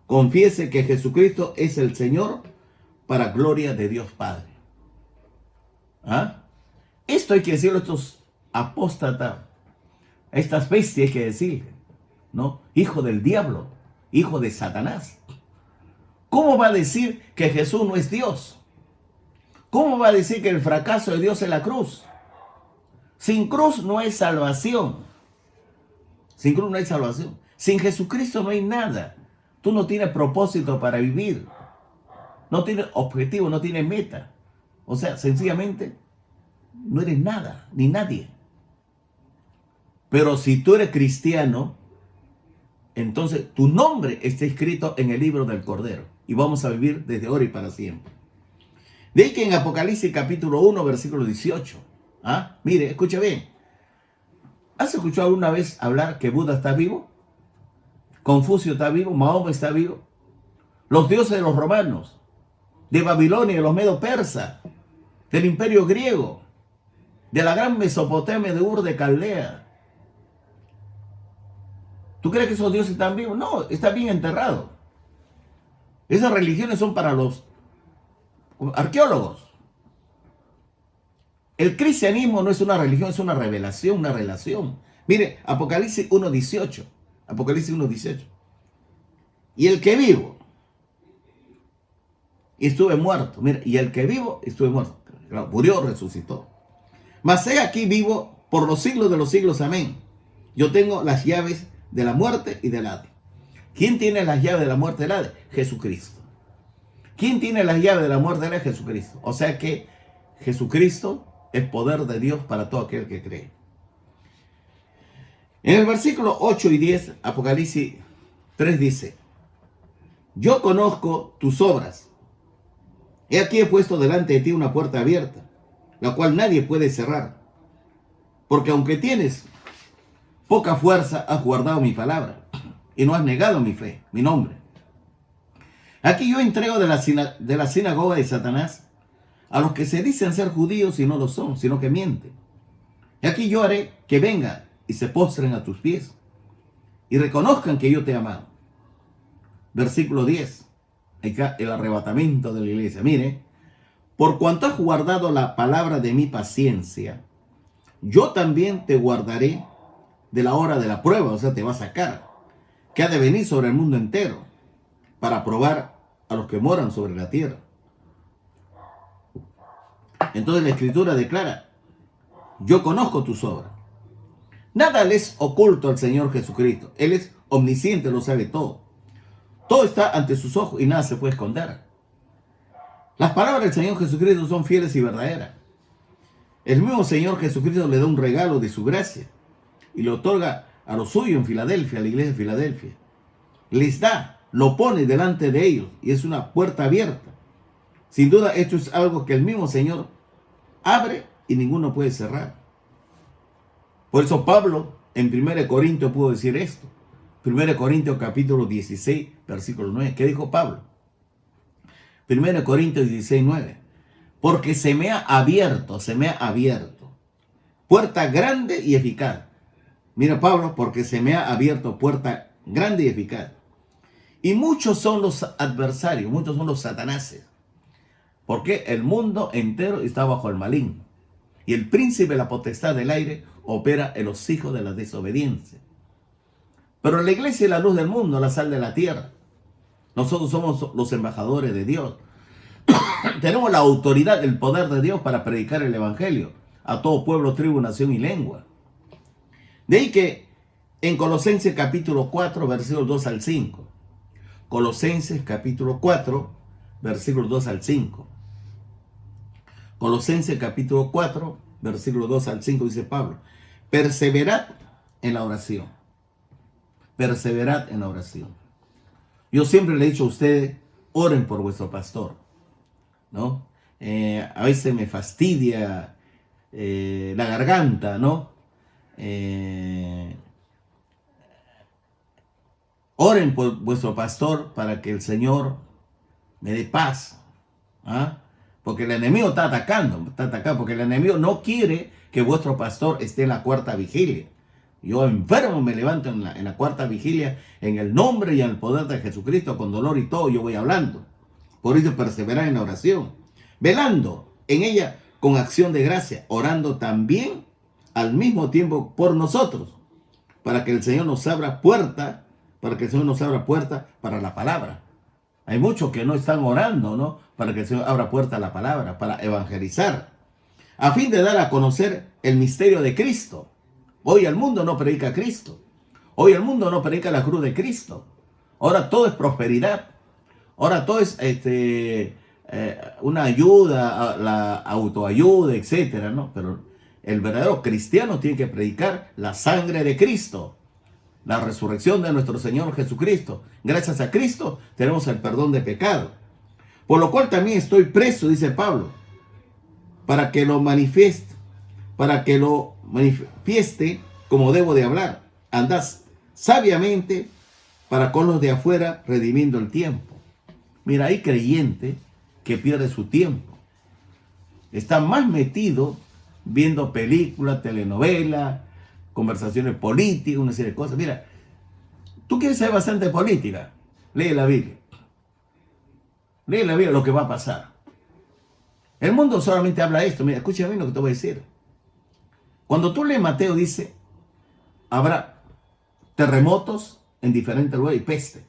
confiese que Jesucristo es el Señor, para gloria de Dios Padre. Esto hay que decirlo a estos apóstatas, a estas bestias hay que decirle, ¿no? Hijo del diablo, hijo de Satanás. ¿Cómo va a decir que Jesús no es Dios? ¿Cómo va a decir que el fracaso de Dios es la cruz? Sin cruz no hay salvación. Sin cruz no hay salvación. Sin Jesucristo no hay nada. Tú no tienes propósito para vivir. No tienes objetivo, no tienes meta. O sea, sencillamente no eres nada, ni nadie. Pero si tú eres cristiano, entonces tu nombre está escrito en el libro del Cordero. Y vamos a vivir desde ahora y para siempre. De ahí que en Apocalipsis capítulo 1, versículo 18. Mire, escucha bien. ¿Has escuchado alguna vez hablar que Buda está vivo? Confucio está vivo, Mahoma está vivo. Los dioses de los romanos, de Babilonia, de los medos persas, del imperio griego, de la gran Mesopotamia de Ur de Caldea. ¿Tú crees que esos dioses están vivos? No, están bien enterrados. Esas religiones son para los arqueólogos. El cristianismo no es una religión, es una revelación, una relación. Mire, Apocalipsis 1.18. Apocalipsis 1.18. Y el que vivo estuve muerto. Mira, y el que vivo estuve muerto. Claro, murió, resucitó. Mas he aquí vivo por los siglos de los siglos. Amén. Yo tengo las llaves de la muerte y del Hades. ¿Quién tiene las llaves de la muerte y del Hades? Jesucristo. ¿Quién tiene las llaves de la muerte y del Hades? Jesucristo. O sea que Jesucristo es poder de Dios para todo aquel que cree. En el versículo 8 y 10, Apocalipsis 3 dice: yo conozco tus obras. He aquí he puesto delante de ti una puerta abierta, la cual nadie puede cerrar. Porque aunque tienes poca fuerza, has guardado mi palabra y no has negado mi fe, mi nombre. Aquí yo entrego de la sinagoga de Satanás a los que se dicen ser judíos y no lo son, sino que mienten. Y aquí yo haré que vengan y se postren a tus pies y reconozcan que yo te he amado. Versículo 10. Acá el arrebatamiento de la iglesia. Mire, por cuanto has guardado la palabra de mi paciencia, yo también te guardaré de la hora de la prueba, o sea, te va a sacar, que ha de venir sobre el mundo entero, para probar a los que moran sobre la tierra. Entonces la Escritura declara: yo conozco tus obras. Nada le es oculto al Señor Jesucristo. Él es omnisciente, lo sabe todo. Todo está ante sus ojos y nada se puede esconder. Las palabras del Señor Jesucristo son fieles y verdaderas. El mismo Señor Jesucristo le da un regalo de su gracia y lo otorga a los suyos en Filadelfia, a la iglesia de Filadelfia. Les da, lo pone delante de ellos y es una puerta abierta. Sin duda esto es algo que el mismo Señor abre y ninguno puede cerrar. Por eso Pablo en 1 Corintios pudo decir esto. 1 Corintios capítulo 16, versículo 9. ¿Qué dijo Pablo? 1 Corintios 16, 9. Porque se me ha abierto, puerta grande y eficaz. Mira Pablo, porque se me ha abierto puerta grande y eficaz. Y muchos son los adversarios, muchos son los satanáses. Porque el mundo entero está bajo el maligno. Y el príncipe de la potestad del aire opera en los hijos de la desobediencia. Pero la iglesia es la luz del mundo, la sal de la tierra. Nosotros somos los embajadores de Dios. Tenemos la autoridad, el poder de Dios para predicar el evangelio a todo pueblo, tribu, nación y lengua. De ahí que en Colosenses capítulo 4, versículos 2 al 5. Colosenses capítulo 4, versículos 2 al 5. Colosenses capítulo 4, versículos 2 al 5 dice Pablo: perseverad en la oración. Perseverad en la oración. Yo siempre le he dicho a ustedes, oren por vuestro pastor, ¿no? A veces me fastidia la garganta, ¿no? Oren por vuestro pastor para que el Señor me dé paz. Porque el enemigo está atacando, porque el enemigo no quiere que vuestro pastor esté en la cuarta vigilia. Yo enfermo me levanto en la cuarta vigilia en el nombre y en el poder de Jesucristo, con dolor y todo, yo voy hablando. Por eso perseverar en la oración, velando en ella con acción de gracia, orando también al mismo tiempo por nosotros, para que el Señor nos abra puerta, para la palabra. Hay muchos que no están orando, ¿no? Para que el Señor abra puerta a la palabra, para evangelizar, a fin de dar a conocer el misterio de Cristo. Hoy el mundo no predica a Cristo. Hoy el mundo no predica la cruz de Cristo. Ahora todo es prosperidad. Ahora todo es una ayuda, la autoayuda, etcétera, ¿no? Pero el verdadero cristiano tiene que predicar la sangre de Cristo, la resurrección de nuestro Señor Jesucristo. Gracias a Cristo tenemos el perdón de pecado. Por lo cual también estoy preso, dice Pablo, para que lo manifieste como debo de hablar. Andás sabiamente para con los de afuera, redimiendo el tiempo. Mira, hay creyente que pierde su tiempo. Está más metido viendo películas, telenovelas, conversaciones políticas, una serie de cosas. Mira, tú quieres saber bastante de política, lee la Biblia. Lee la Biblia lo que va a pasar. El mundo solamente habla esto. Mira, escúchame lo que te voy a decir. Cuando tú lees Mateo, dice, habrá terremotos en diferentes lugares y peste.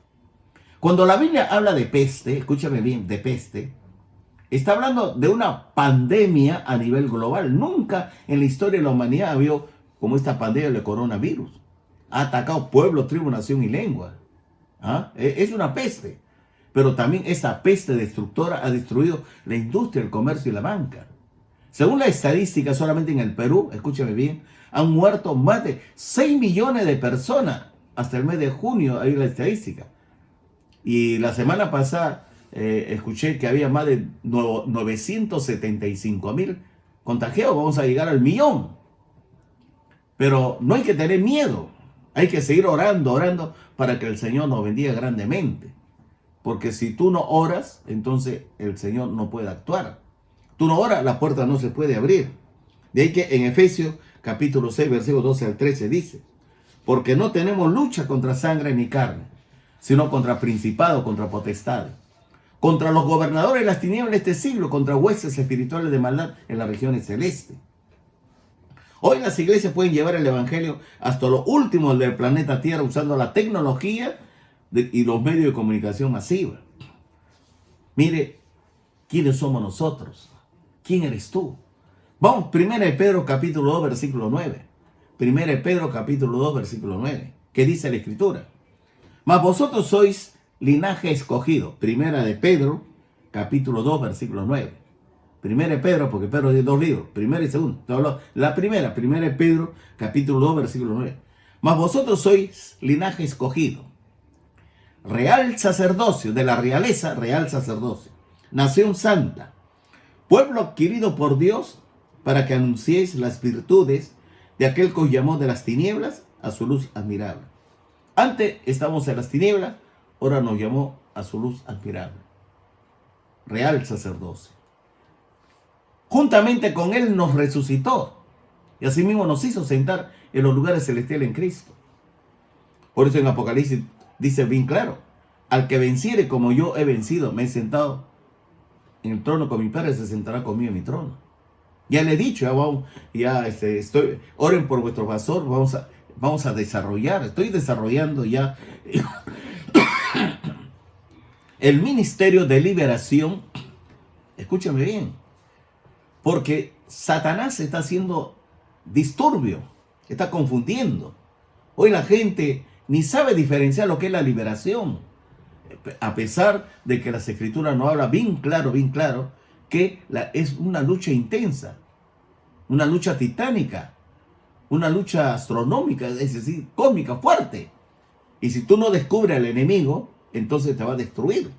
Cuando la Biblia habla de peste, escúchame bien, de peste, está hablando de una pandemia a nivel global. Nunca en la historia de la humanidad ha habido como esta pandemia del coronavirus. Ha atacado pueblo, tribu, nación y lengua. ¿Ah? Es una peste. Pero también esta peste destructora ha destruido la industria, el comercio y la banca. Según la estadística, solamente en el Perú, escúchame bien, han muerto más de 6 millones de personas hasta el mes de junio, ahí la estadística. Y la semana pasada escuché que había más de 975,000 contagiados. Vamos a llegar al 1,000,000. Pero no hay que tener miedo. Hay que seguir orando para que el Señor nos bendiga grandemente. Porque si tú no oras, entonces el Señor no puede actuar. Tú no oras, la puerta no se puede abrir. De ahí que en Efesios capítulo 6, versículos 12 al 13 dice, porque no tenemos lucha contra sangre ni carne, sino contra principados, contra potestades, contra los gobernadores de las tinieblas de este siglo, contra huestes espirituales de maldad en las regiones celestes. Hoy las iglesias pueden llevar el evangelio hasta lo último del planeta Tierra usando la tecnología y los medios de comunicación masiva. Mire, ¿quiénes somos nosotros? ¿Quién eres tú? Vamos, 1 Pedro capítulo 2, versículo 9. 1 Pedro capítulo 2, versículo 9. ¿Qué dice la Escritura? Mas vosotros sois linaje escogido. 1 Pedro capítulo 2, versículo 9. 1 Pedro, porque Pedro tiene dos libros, primero y segundo. La primera, 1 Pedro capítulo 2, versículo 9. Mas vosotros sois linaje escogido, real sacerdocio, de la realeza, real sacerdocio, nación santa, pueblo adquirido por Dios, para que anunciéis las virtudes de aquel que os llamó de las tinieblas a su luz admirable. Antes estábamos en las tinieblas, ahora nos llamó a su luz admirable. Real sacerdocio. Juntamente con él nos resucitó y asimismo nos hizo sentar en los lugares celestiales en Cristo. Por eso en Apocalipsis dice bien claro, al que venciere como yo he vencido, me he sentado en el trono con mi Padre, se sentará conmigo en mi trono. Ya le he dicho, oren por vuestro pastor, vamos a desarrollar, estoy desarrollando ya el ministerio de liberación. Escúchame bien, porque Satanás está haciendo disturbio, está confundiendo. Hoy la gente ni sabe diferenciar lo que es la liberación, a pesar de que las Escrituras nos hablan bien claro, que es una lucha intensa, una lucha titánica, una lucha astronómica, es decir, cósmica, fuerte. Y si tú no descubres al enemigo, entonces te va a destruir.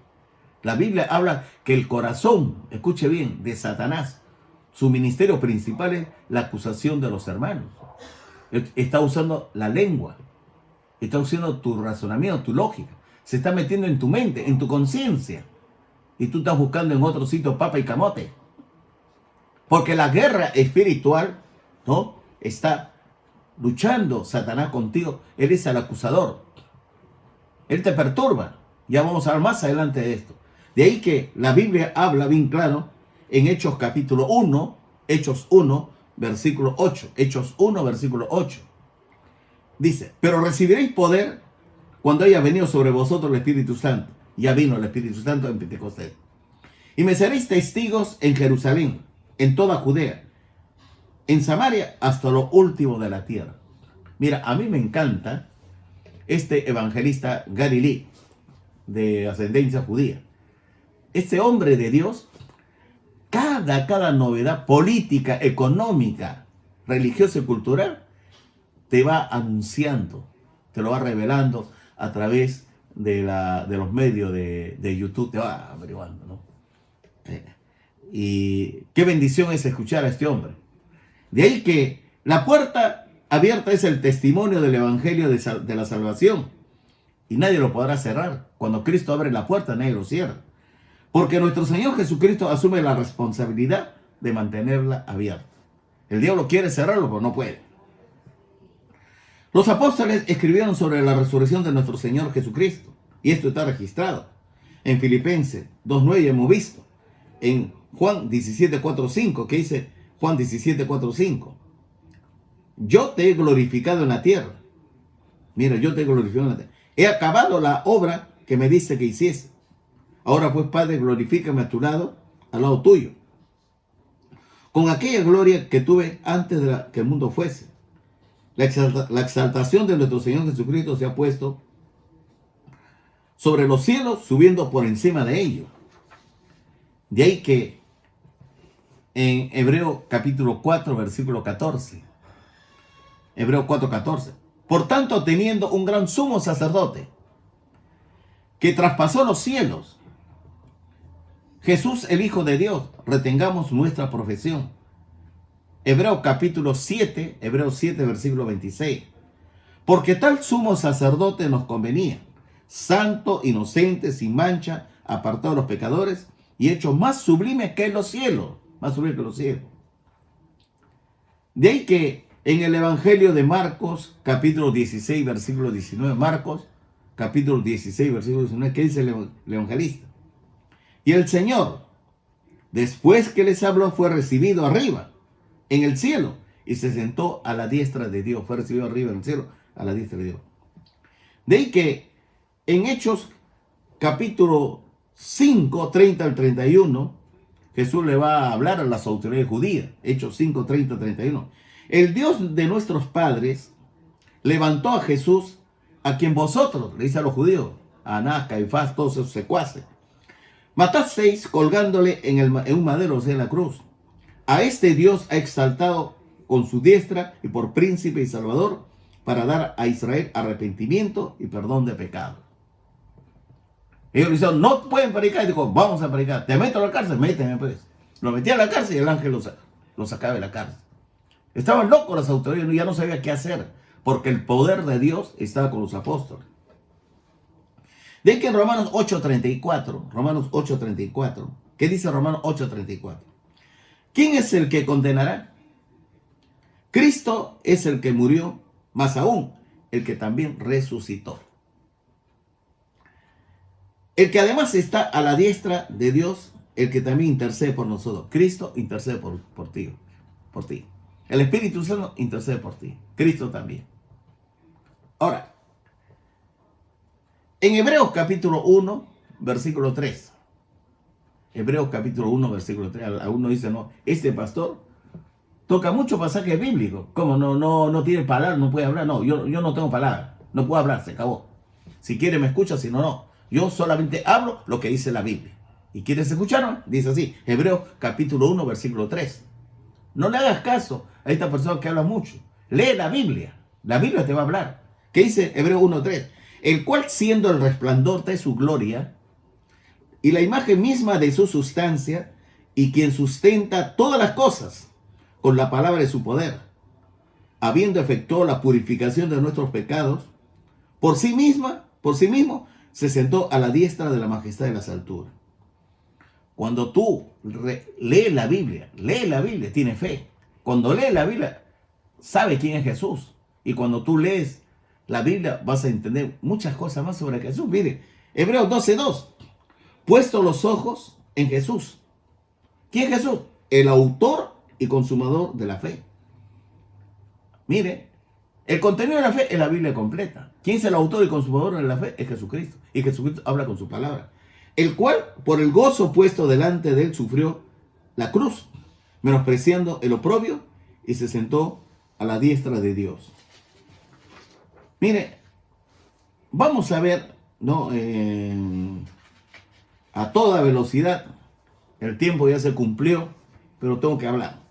La Biblia habla que el corazón, escuche bien, de Satanás, su ministerio principal es la acusación de los hermanos. Está usando la lengua, está usando tu razonamiento, tu lógica. Se está metiendo en tu mente, en tu conciencia. Y tú estás buscando en otro sitio papa y camote. Porque la guerra espiritual, ¿no?, está luchando Satanás contigo. Él es el acusador. Él te perturba. Ya vamos a hablar más adelante de esto. De ahí que la Biblia habla bien claro en Hechos capítulo 1, Hechos 1, versículo 8. Hechos 1, versículo 8. Dice, pero recibiréis poder cuando haya venido sobre vosotros el Espíritu Santo. Ya vino el Espíritu Santo en Pentecostés. Y me seréis testigos en Jerusalén, en toda Judea, en Samaria, hasta lo último de la tierra. Mira, a mí me encanta este evangelista Galileo, de ascendencia judía. Este hombre de Dios, cada novedad política, económica, religiosa y cultural, te va anunciando, te lo va revelando a través de los medios de YouTube, te va averiguando, ¿no? Y qué bendición es escuchar a este hombre. De ahí que la puerta abierta es el testimonio del evangelio de la salvación. Y nadie lo podrá cerrar. Cuando Cristo abre la puerta, nadie lo cierra. Porque nuestro Señor Jesucristo asume la responsabilidad de mantenerla abierta. El diablo quiere cerrarlo, pero no puede. Los apóstoles escribieron sobre la resurrección de nuestro Señor Jesucristo. Y esto está registrado. En Filipenses 2:9 hemos visto. En Juan 17:4-5, que dice Juan 17:4-5. Yo te he glorificado en la tierra. Mira, yo te he glorificado en la tierra. He acabado la obra que me diste que hiciese. Ahora pues, Padre, glorifícame a tu lado, al lado tuyo, con aquella gloria que tuve antes de que el mundo fuese. La exaltación de nuestro Señor Jesucristo se ha puesto sobre los cielos, subiendo por encima de ellos. De ahí que en Hebreo capítulo 4, versículo 14. Hebreo 4:14. Por tanto, teniendo un gran sumo sacerdote que traspasó los cielos, Jesús el Hijo de Dios, retengamos nuestra profesión. Hebreo capítulo 7, Hebreo 7, versículo 26. Porque tal sumo sacerdote nos convenía, santo, inocente, sin mancha, apartado de los pecadores y hecho más sublime que los cielos. Más sublime que los cielos. De ahí que en el Evangelio de Marcos, capítulo 16, versículo 19, Marcos, capítulo 16, versículo 19, ¿qué dice el evangelista? Y el Señor, después que les habló, fue recibido arriba, en el cielo, y se sentó a la diestra de Dios. Fue recibido arriba en el cielo, a la diestra de Dios. De ahí que en Hechos, capítulo 5, 30 al 31, Jesús le va a hablar a las autoridades judías. Hechos 5, 30 al 31. El Dios de nuestros padres levantó a Jesús, a quien vosotros, le dice a los judíos, a Anás, Caifás, todos esos secuaces, matasteis colgándole en un madero, o sea, en la cruz. A este Dios ha exaltado con su diestra y por príncipe y salvador, para dar a Israel arrepentimiento y perdón de pecado. Ellos le dijeron, no pueden predicar. Y dijo, vamos a predicar. Te meto a la cárcel, méteme pues. Lo metí a la cárcel y el ángel lo sacaba de la cárcel. Estaban locos las autoridades, ya no sabía qué hacer, porque el poder de Dios estaba con los apóstoles. De ahí que en Romanos 8:34, ¿qué dice Romanos 8:34? ¿Quién es el que condenará? Cristo es el que murió, más aún, el que también resucitó. El que además está a la diestra de Dios, el que también intercede por nosotros. Cristo intercede por ti. El Espíritu Santo intercede por ti. Cristo también. Ahora, en Hebreos capítulo 1, versículo 3. Hebreos capítulo 1, versículo 3. Alguno dice, no, este pastor toca mucho pasaje bíblico. ¿Cómo? No tiene palabras, no puede hablar. No, yo no tengo palabras. No puedo hablar, se acabó. Si quiere me escucha, si no, no. Yo solamente hablo lo que dice la Biblia. ¿Y quieres escucharme? Dice así, Hebreos capítulo 1, versículo 3. No le hagas caso a esta persona que habla mucho. Lee la Biblia. La Biblia te va a hablar. ¿Qué dice Hebreos 1, 3? El cual, siendo el resplandor de su gloria y la imagen misma de su sustancia, y quien sustenta todas las cosas con la palabra de su poder, habiendo efectuado la purificación de nuestros pecados, por sí mismo, se sentó a la diestra de la majestad de las alturas. Cuando tú lees la Biblia, tiene fe. Cuando lees la Biblia, sabe quién es Jesús. Y cuando tú lees la Biblia, vas a entender muchas cosas más sobre Jesús. Mire, Hebreos 12:2. Puesto los ojos en Jesús. ¿Quién es Jesús? El autor y consumador de la fe. Mire, El contenido de la fe es la Biblia completa. ¿Quién es el autor y consumador de la fe? Es Jesucristo. Y Jesucristo habla con su palabra. El cual, por el gozo puesto delante de él, sufrió la cruz, menospreciando el oprobio, y se sentó a la diestra de Dios. Mire, vamos a ver, ¿no? A toda velocidad. El tiempo ya se cumplió, pero tengo que hablar.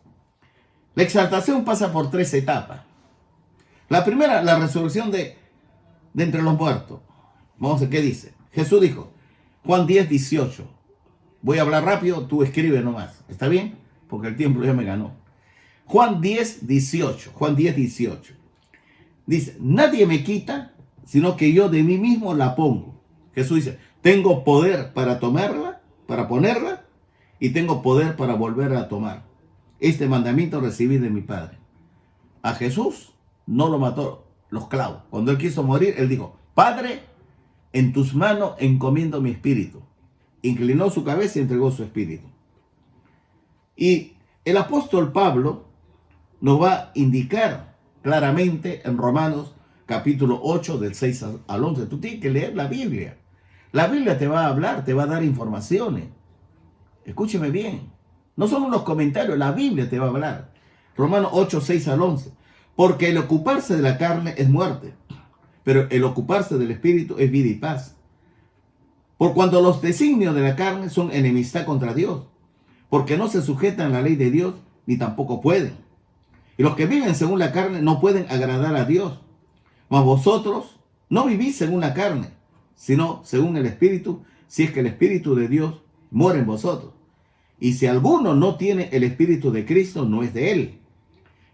La exaltación pasa por 3 etapas. La primera, la resurrección de entre los muertos. Vamos a ver qué dice. Jesús dijo, Juan 10, 18. Voy a hablar rápido, tú escribe nomás. ¿Está bien? Porque el tiempo ya me ganó. Juan 10, 18. Juan 10, 18. Dice, nadie me quita, sino que yo de mí mismo la pongo. Jesús dice, tengo poder para tomarla, para ponerla, y tengo poder para volver a tomar. Este mandamiento recibí de mi Padre. A Jesús no lo mató los clavos. Cuando él quiso morir, él dijo, Padre, en tus manos encomiendo mi espíritu. Inclinó su cabeza y entregó su espíritu. Y el apóstol Pablo nos va a indicar claramente en Romanos capítulo 8 del 6 al 11. Tú tienes que leer la Biblia. La Biblia te va a hablar, te va a dar informaciones. Escúcheme bien. No son unos comentarios, la Biblia te va a hablar. Romanos 8, 6 al 11. Porque el ocuparse de la carne es muerte, pero el ocuparse del espíritu es vida y paz. Por cuanto los designios de la carne son enemistad contra Dios, porque no se sujetan a la ley de Dios, ni tampoco pueden. Y los que viven según la carne no pueden agradar a Dios. Mas vosotros no vivís según la carne, sino según el Espíritu, si es que el Espíritu de Dios mora en vosotros. Y si alguno no tiene el Espíritu de Cristo, no es de él.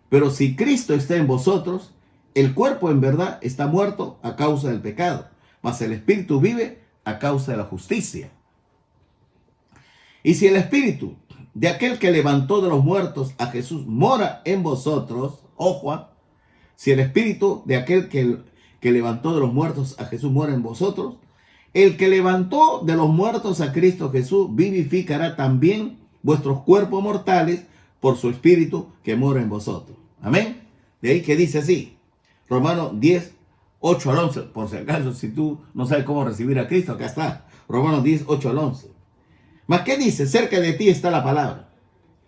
Pero si Cristo está en vosotros, el cuerpo en verdad está muerto a causa del pecado, mas el Espíritu vive a causa de la justicia. Y si el Espíritu de aquel que levantó de los muertos a Jesús mora en vosotros, ojo, si el Espíritu de aquel que levantó de los muertos a Jesús mora en vosotros, el que levantó de los muertos a Cristo Jesús vivificará también vuestros cuerpos mortales por su Espíritu que mora en vosotros. Amén. De ahí que dice así, Romanos 10, 8 al 11. Por si acaso, si tú no sabes cómo recibir a Cristo, acá está. Romanos 10, 8 al 11. Mas ¿qué dice? Cerca de ti está la palabra,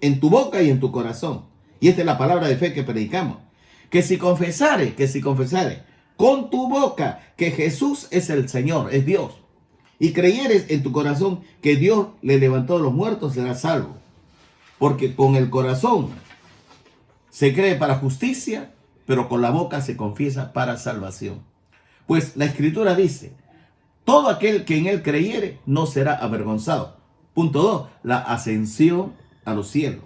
en tu boca y en tu corazón. Y esta es la palabra de fe que predicamos. Que si confesare con tu boca que Jesús es el Señor, es Dios, y creyeres en tu corazón que Dios le levantó de los muertos, serás salvo. Porque con el corazón se cree para justicia, pero con la boca se confiesa para salvación. Pues la Escritura dice, todo aquel que en él creyere no será avergonzado. Punto 2, la ascensión a los cielos.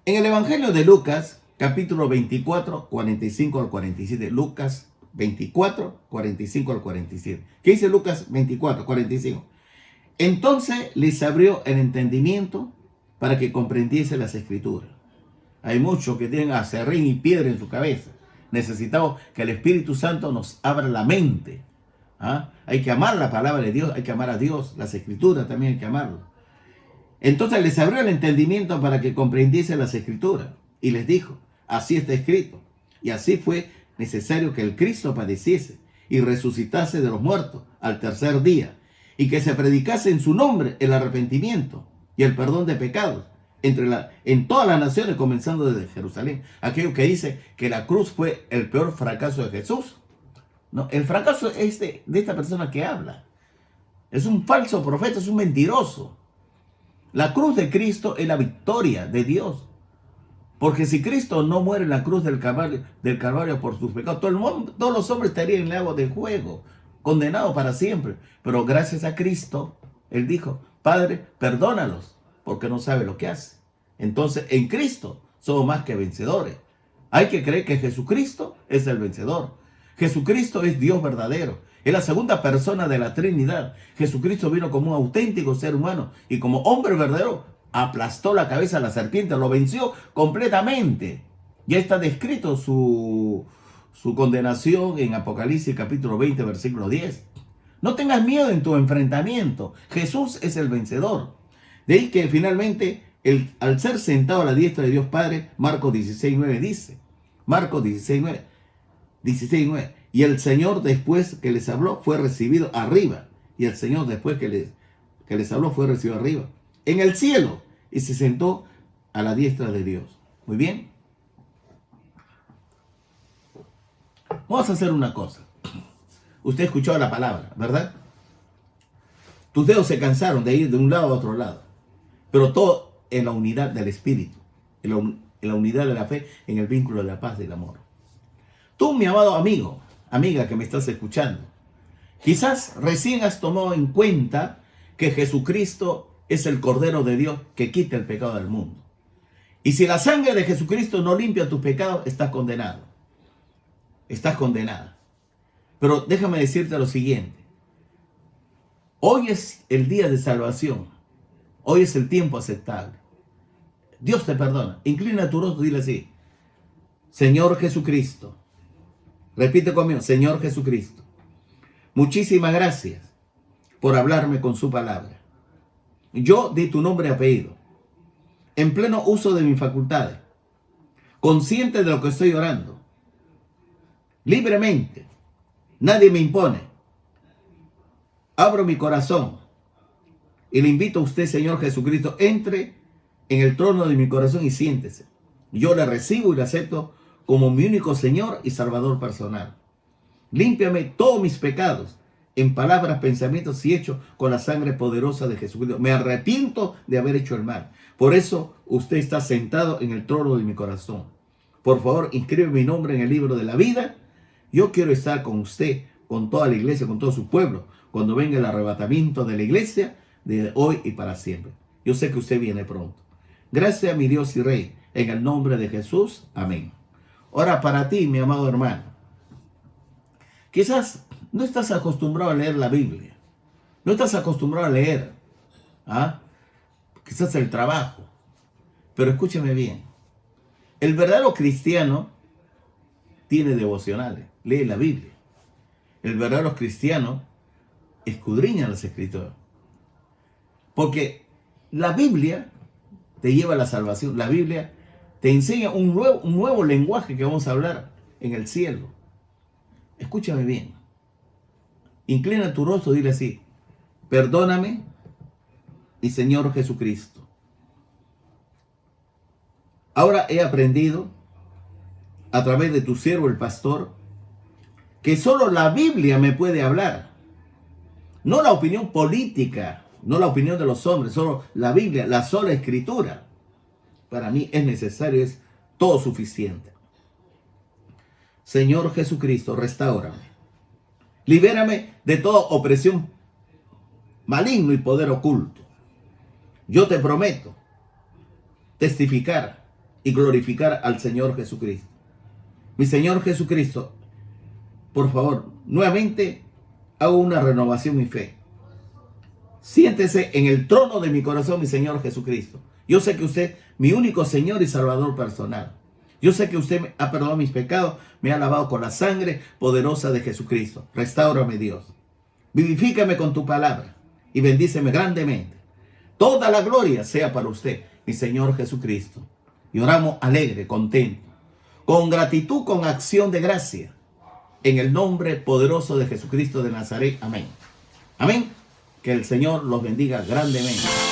En el Evangelio de Lucas, capítulo 24, 45 al 47. Lucas 24, 45 al 47. ¿Qué dice Lucas 24, 45? Entonces les abrió el entendimiento para que comprendiese las Escrituras. Hay muchos que tienen aserrín y piedra en su cabeza. Necesitamos que el Espíritu Santo nos abra la mente. Hay que amar la palabra de Dios, hay que amar a Dios, las Escrituras también hay que amarlo. Entonces les abrió el entendimiento para que comprendiese las Escrituras y les dijo, así está escrito, y así fue necesario que el Cristo padeciese y resucitase de los muertos al tercer día, y que se predicase en su nombre el arrepentimiento y el perdón de pecados en todas las naciones, comenzando desde Jerusalén. Aquello que dice que la cruz fue el peor fracaso de Jesús. No, el fracaso es de esta persona que habla. Es un falso profeta, es un mentiroso. La cruz de Cristo es la victoria de Dios. Porque si Cristo no muere en la cruz del Calvario por sus pecados, todos los hombres estarían en el lago de fuego, condenados para siempre. Pero gracias a Cristo, Él dijo, Padre, perdónalos, porque no sabe lo que hace. Entonces, en Cristo somos más que vencedores. Hay que creer que Jesucristo es el vencedor. Jesucristo es Dios verdadero. Es la segunda persona de la Trinidad. Jesucristo vino como un auténtico ser humano y como hombre verdadero aplastó la cabeza a la serpiente, lo venció completamente. Ya está descrito su condenación en Apocalipsis capítulo 20, versículo 10. No tengas miedo en tu enfrentamiento. Jesús es el vencedor. De ahí que finalmente, al ser sentado a la diestra de Dios Padre, Marcos 16, 9 dice, Marcos 16:9. 16:9. Y el Señor después que les habló fue recibido arriba. Y el Señor después que les habló fue recibido arriba, en el cielo, y se sentó a la diestra de Dios. Muy bien. Vamos a hacer una cosa. Usted escuchó la palabra, ¿verdad? Tus dedos se cansaron de ir de un lado a otro lado. Pero todo en la unidad del Espíritu, en la unidad de la fe, en el vínculo de la paz y del amor. Tú, mi amado amigo, amiga que me estás escuchando, quizás recién has tomado en cuenta que Jesucristo es el Cordero de Dios que quita el pecado del mundo. Y si la sangre de Jesucristo no limpia tus pecados, estás condenado. Estás condenada. Pero déjame decirte lo siguiente. Hoy es el día de salvación. Hoy es el tiempo aceptable. Dios te perdona. Inclina tu rostro y dile así: Señor Jesucristo. Repite conmigo: Señor Jesucristo, muchísimas gracias por hablarme con su palabra. Yo di tu nombre y apellido, en pleno uso de mis facultades, consciente de lo que estoy orando, libremente, nadie me impone. Abro mi corazón y le invito a usted, Señor Jesucristo, entre en el trono de mi corazón y siéntese. Yo le recibo y le acepto como mi único Señor y Salvador personal. Límpiame todos mis pecados, en palabras, pensamientos y hechos, con la sangre poderosa de Jesucristo. Me arrepiento de haber hecho el mal. Por eso usted está sentado en el trono de mi corazón. Por favor, inscribe mi nombre en el libro de la vida. Yo quiero estar con usted, con toda la iglesia, con todo su pueblo, cuando venga el arrebatamiento de la iglesia, de hoy y para siempre. Yo sé que usted viene pronto. Gracias a mi Dios y Rey, en el nombre de Jesús. Amén. Ahora, para ti, mi amado hermano, quizás no estás acostumbrado a leer la Biblia. No estás acostumbrado a leer. Quizás el trabajo. Pero escúchame bien. El verdadero cristiano tiene devocionales. Lee la Biblia. El verdadero cristiano escudriña las Escrituras. Porque la Biblia te lleva a la salvación. La Biblia te enseña un nuevo lenguaje que vamos a hablar en el cielo. Escúchame bien. Inclina tu rostro y dile así: perdóname, mi Señor Jesucristo. Ahora he aprendido, a través de tu siervo el pastor, que solo la Biblia me puede hablar. No la opinión política, no la opinión de los hombres, solo la Biblia, la sola Escritura. Para mí es necesario, es todo suficiente. Señor Jesucristo, restáurame. Libérame de toda opresión maligno y poder oculto. Yo te prometo testificar y glorificar al Señor Jesucristo. Mi Señor Jesucristo, por favor, nuevamente hago una renovación en mi fe. Siéntese en el trono de mi corazón, mi Señor Jesucristo. Yo sé que usted es mi único Señor y Salvador personal. Yo sé que usted me ha perdonado mis pecados, me ha lavado con la sangre poderosa de Jesucristo. Restáurame, Dios. Vivifícame con tu palabra y bendíceme grandemente. Toda la gloria sea para usted, mi Señor Jesucristo. Y oramos alegre, contento, con gratitud, con acción de gracia, en el nombre poderoso de Jesucristo de Nazaret. Amén. Amén. Que el Señor los bendiga grandemente.